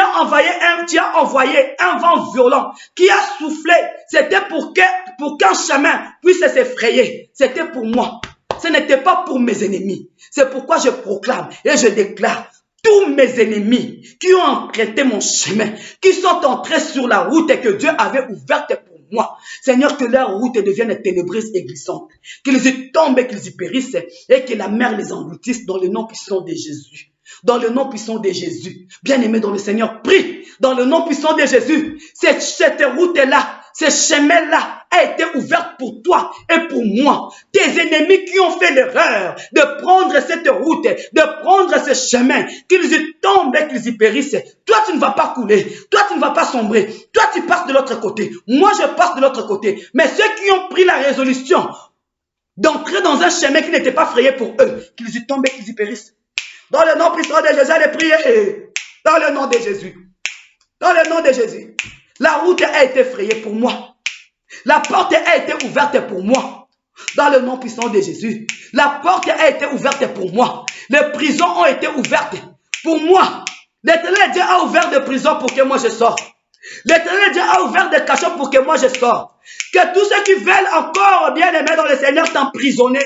as envoyé un vent violent qui a soufflé. C'était pour qu'un chemin puisse s'effrayer. C'était pour moi. Ce n'était pas pour mes ennemis. C'est pourquoi je proclame et je déclare tous mes ennemis qui ont emprunté mon chemin, qui sont entrés sur la route que Dieu avait ouverte pour moi. Seigneur, que leur route devienne ténébreuse et glissante, qu'ils y tombent et qu'ils y périssent, et que la mer les engloutisse dans le nom puissant de Jésus. Dans le nom puissant de Jésus. Bien-aimé dans le Seigneur, prie dans le nom puissant de Jésus. Cette route-là, ce chemin-là a été ouvert pour toi et pour moi. Tes ennemis qui ont fait l'erreur de prendre cette route, de prendre ce chemin, qu'ils y tombent et qu'ils y périssent. Toi, tu ne vas pas couler. Toi, tu ne vas pas sombrer. Toi, tu passes de l'autre côté. Moi, je passe de l'autre côté. Mais ceux qui ont pris la résolution d'entrer dans un chemin qui n'était pas frayé pour eux, qu'ils y tombent et qu'ils y périssent. Dans le nom puissant de Jésus, allez prier. Dans le nom de Jésus. Dans le nom de Jésus. La route a été frayée pour moi. La porte a été ouverte pour moi. Dans le nom puissant de Jésus. La porte a été ouverte pour moi. Les prisons ont été ouvertes pour moi. L'Éternel Dieu a ouvert des prisons pour que moi je sorte. L'Éternel Dieu a ouvert des cachots pour que moi je sorte. Que tous ceux qui veulent encore bien aimer dans le Seigneur t'emprisonner,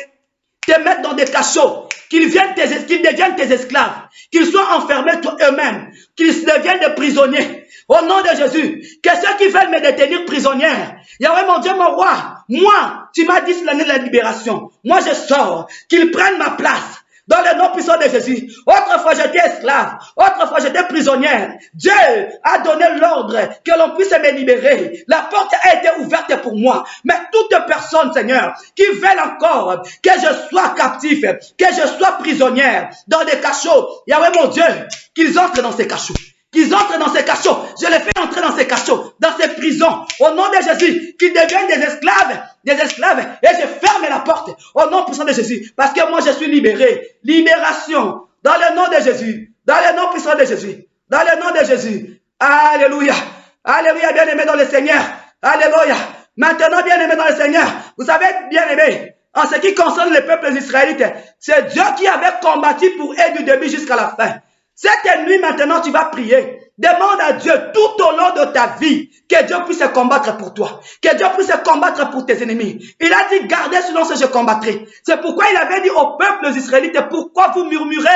te mettre dans des cachots, qu'ils deviennent tes esclaves, qu'ils soient enfermés eux-mêmes, qu'ils deviennent des prisonniers. Au nom de Jésus, que ceux qui veulent me détenir prisonnière, Yahweh mon Dieu, mon roi, moi, tu m'as dit l'année de la libération, moi je sors, qu'ils prennent ma place. Dans le nom puissant de Jésus. Autrefois j'étais esclave. Autrefois j'étais prisonnière. Dieu a donné l'ordre que l'on puisse me libérer. La porte a été ouverte pour moi. Mais toute personne, Seigneur, qui veulent encore que je sois captif, que je sois prisonnière dans des cachots, Yahweh mon Dieu, qu'ils entrent dans ces cachots. Qu'ils entrent dans ces cachots. Je les fais entrer dans ces cachots, dans ces prisons. Au nom de Jésus, qu'ils deviennent des esclaves. Et je ferme la porte. Au nom puissant de Jésus. Parce que moi, je suis libéré. Libération. Dans le nom de Jésus. Dans le nom puissant de Jésus. Dans le nom de Jésus. Alléluia. Alléluia, bien-aimé dans le Seigneur. Alléluia. Maintenant, bien-aimé dans le Seigneur. Vous savez, bien-aimé, en ce qui concerne les peuples israélites, c'est Dieu qui avait combattu pour eux du début jusqu'à la fin. Cette nuit, maintenant, tu vas prier. Demande à Dieu tout au long de ta vie que Dieu puisse combattre pour toi. Que Dieu puisse combattre pour tes ennemis. Il a dit, gardez silence et je combattrai. C'est pourquoi il avait dit aux peuples israélites, pourquoi vous murmurez?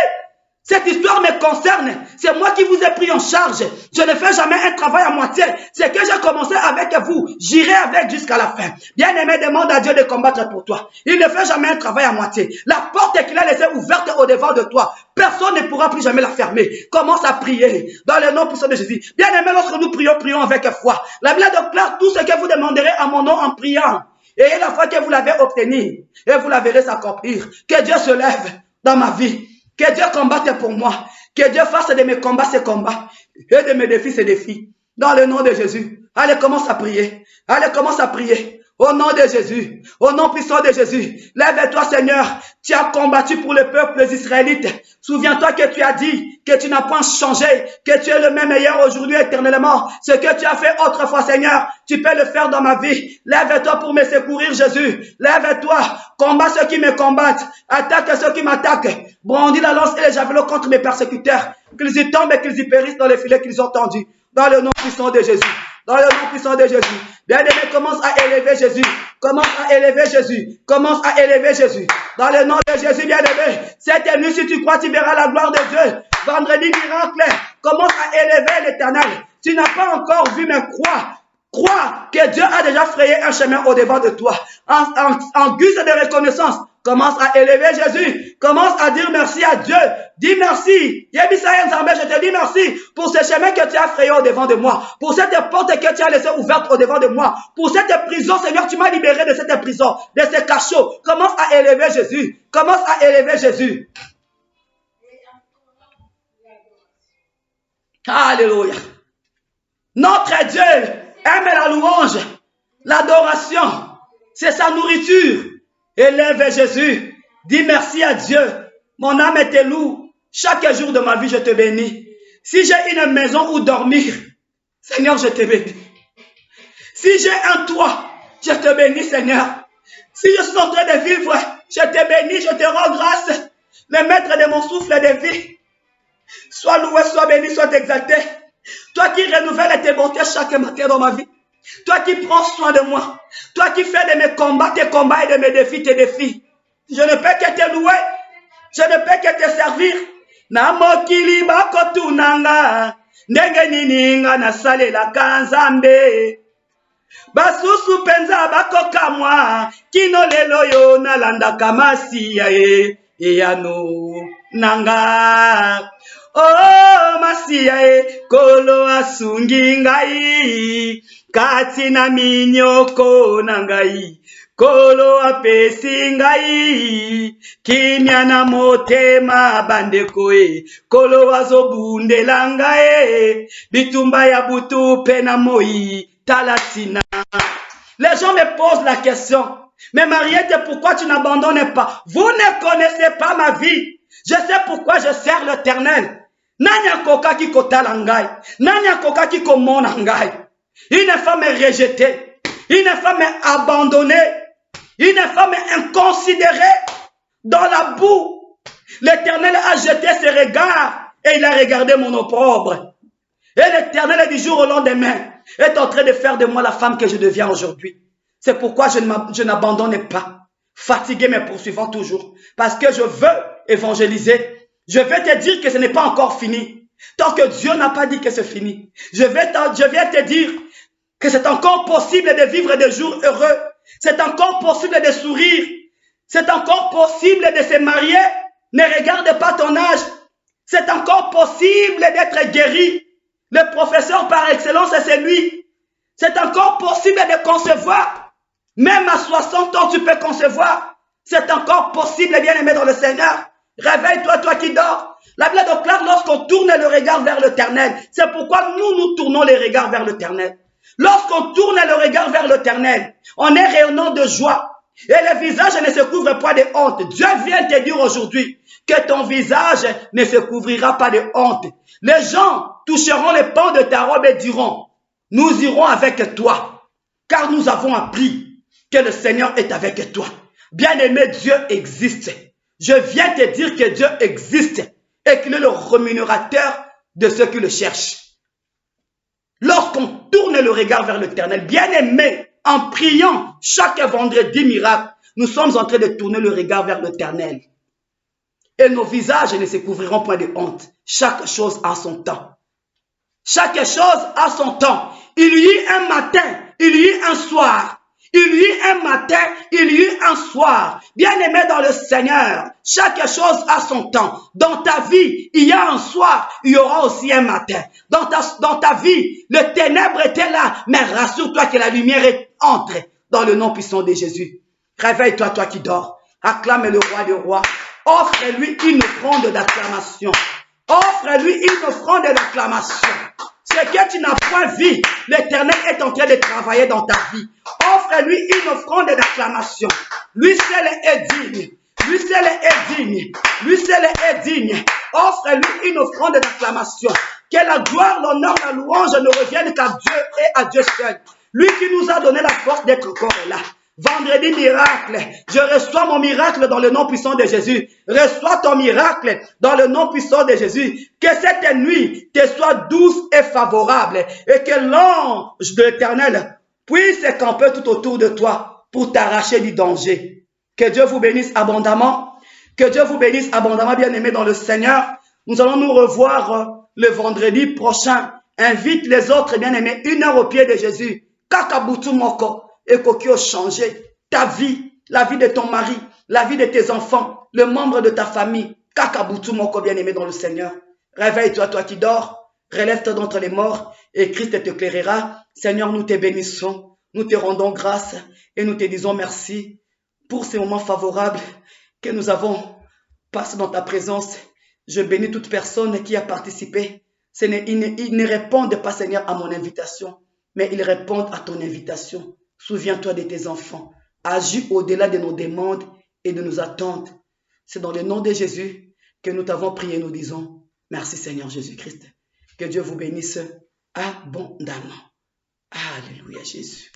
Cette histoire me concerne. C'est moi qui vous ai pris en charge. Je ne fais jamais un travail à moitié. C'est que j'ai commencé avec vous. J'irai avec jusqu'à la fin. Bien-aimé, demande à Dieu de combattre pour toi. Il ne fait jamais un travail à moitié. La porte qu'il a laissée ouverte au devant de toi, personne ne pourra plus jamais la fermer. Commence à prier dans le nom puissant de Jésus. Bien-aimé, lorsque nous prions, prions avec foi. La Bible déclare tout ce que vous demanderez à mon nom en priant. Et la fois que vous l'avez obtenu, et vous la verrez s'accomplir. Que Dieu se lève dans ma vie. Que Dieu combatte pour moi. Que Dieu fasse de mes combats ses combats. Et de mes défis ses défis. Dans le nom de Jésus. Allez, commence à prier. Allez, commence à prier. Au nom de Jésus. Au nom puissant de Jésus. Lève-toi, Seigneur. Tu as combattu pour le peuple israélite. Souviens-toi que tu as dit que tu n'as pas changé. Que tu es le même hier, aujourd'hui, éternellement. Ce que tu as fait autrefois, Seigneur, tu peux le faire dans ma vie. Lève-toi pour me secourir, Jésus. Lève-toi. Combat ceux qui me combattent. Attaque ceux qui m'attaquent. Brandis la lance et les javelots contre mes persécuteurs. Qu'ils y tombent et qu'ils y périssent dans les filets qu'ils ont tendus. Dans le nom puissant de Jésus. Dans le nom puissant de Jésus. Bien-aimé, commence à élever Jésus. Commence à élever Jésus. Commence à élever Jésus. Dans le nom de Jésus, bien-aimé. Cette nuit, si tu crois, tu verras la gloire de Dieu. Vendredi miracle. Commence à élever l'Éternel. Tu n'as pas encore vu, mais crois. Crois que Dieu a déjà frayé un chemin au-devant de toi. En guise de reconnaissance, commence à élever Jésus. Commence à dire merci à Dieu. Dis merci. Je te dis merci pour ce chemin que tu as frayé au-devant de moi. Pour cette porte que tu as laissée ouverte au-devant de moi. Pour cette prison, Seigneur, tu m'as libéré de cette prison, de ce cachot. Commence à élever Jésus. Commence à élever Jésus. Alléluia. Notre Dieu aime la louange, l'adoration. C'est sa nourriture. Élève Jésus. Dis merci à Dieu. Mon âme te loue. Chaque jour de ma vie, je te bénis. Si j'ai une maison où dormir, Seigneur, je te bénis. Si j'ai un toit, je te bénis, Seigneur. Si je suis en train de vivre, je te bénis, je te rends grâce. Le maître de mon souffle de vie. Sois loué, sois béni, sois exalté. Toi qui renouvelles tes bontés chaque matin dans ma vie. Toi qui prends soin de moi. Toi qui fais de mes combats tes combats et de mes défis tes défis. Je ne peux que te louer. Je ne peux que te servir. Namokili bakotunanga. Ndenge nininga nasalela kanzambe. Basusu penza bakokamwa. Kino lelo yo nalanda kamasi ya eyano nanga. Oh masiya kolo asungi ngai kati na minyoko na ngai kolo apesi ngai kimya na motema bandeko kolo azobundela ngai bitumba ya butu pe na moi talatina. Les gens me posent la question, mais Mariette, pourquoi tu n'abandonnes pas? Vous ne connaissez pas ma vie. Je sais pourquoi je sers l'Éternel. Nanya koka ki kotala ngai. Nanya koka ki komona ngai. Une femme est rejetée. Une femme est abandonnée. Une femme est inconsidérée. Dans la boue. L'Éternel a jeté ses regards. Et il a regardé mon opprobre. Et l'Éternel du jour au lendemain est en train de faire de moi la femme que je deviens aujourd'hui. C'est pourquoi je n'abandonne pas. Fatigué mais poursuivant toujours. Parce que je veux évangéliser. Je vais te dire que ce n'est pas encore fini. Tant que Dieu n'a pas dit que c'est fini. Je viens te dire que c'est encore possible de vivre des jours heureux. C'est encore possible de sourire. C'est encore possible de se marier. Ne regarde pas ton âge. C'est encore possible d'être guéri. Le professeur par excellence, c'est lui. C'est encore possible de concevoir. Même à 60 ans, tu peux concevoir. C'est encore possible, bien-aimé dans le Seigneur. Réveille-toi, toi qui dors. La Bible déclare lorsqu'on tourne le regard vers l'Éternel. C'est pourquoi nous tournons les regards vers l'Éternel. Lorsqu'on tourne le regard vers l'Éternel, on est rayonnant de joie. Et le visage ne se couvre pas de honte. Dieu vient te dire aujourd'hui que ton visage ne se couvrira pas de honte. Les gens toucheront les pans de ta robe et diront, nous irons avec toi, car nous avons appris que le Seigneur est avec toi. Bien-aimé, Dieu existe. Je viens te dire que Dieu existe et qu'il est le rémunérateur de ceux qui le cherchent. Lorsqu'on tourne le regard vers l'Éternel, bien-aimé, en priant chaque vendredi miracle, nous sommes en train de tourner le regard vers l'Éternel. et nos visages ne se couvriront point de honte. Chaque chose a son temps. Chaque chose a son temps. Il y eut un matin, il y eut un soir. Il y eut un matin, il y eut un soir. Bien-aimé dans le Seigneur, chaque chose a son temps. Dans ta vie, il y a un soir, il y aura aussi un matin. Dans ta vie, le ténèbre était là, mais rassure-toi que la lumière est entrée dans le nom puissant de Jésus. Réveille-toi, toi qui dors. Acclame le roi des rois. Offre-lui une offrande d'acclamation. Offre-lui une offrande d'acclamation. Ce que tu n'as point vu, l'Éternel est en train de travailler dans ta vie. Offre-lui une offrande d'acclamation. Lui seul est digne. Lui seul est digne. Lui seul est digne. Offre-lui une offrande d'acclamation. Que la gloire, l'honneur, la louange ne reviennent qu'à Dieu et à Dieu seul. Lui qui nous a donné la force d'être encore là. Vendredi miracle, je reçois mon miracle dans le nom puissant de Jésus. Reçois ton miracle dans le nom puissant de Jésus. Que cette nuit te soit douce et favorable et que l'ange de l'Éternel puisse camper tout autour de toi pour t'arracher du danger. Que Dieu vous bénisse abondamment. Que Dieu vous bénisse abondamment, bien-aimés dans le Seigneur. Nous allons nous revoir le vendredi prochain. Invite les autres, bien-aimés, 1 heure au pied de Jésus. Kakabutu moko. Et qui a changé ta vie, la vie de ton mari, la vie de tes enfants, le membre de ta famille. Kakabutu moko, bien-aimé dans le Seigneur. Réveille-toi, toi qui dors, relève-toi d'entre les morts et Christ t'éclairera. Seigneur, nous te bénissons, nous te rendons grâce et nous te disons merci pour ces moments favorables que nous avons passés dans ta présence. Je bénis toute personne qui a participé. Ils ne répondent pas, Seigneur, à mon invitation, mais ils répondent à ton invitation. Souviens-toi de tes enfants. Agis au-delà de nos demandes et de nos attentes. C'est dans le nom de Jésus que nous t'avons prié. Nous disons merci Seigneur Jésus-Christ. Que Dieu vous bénisse abondamment. Alléluia Jésus.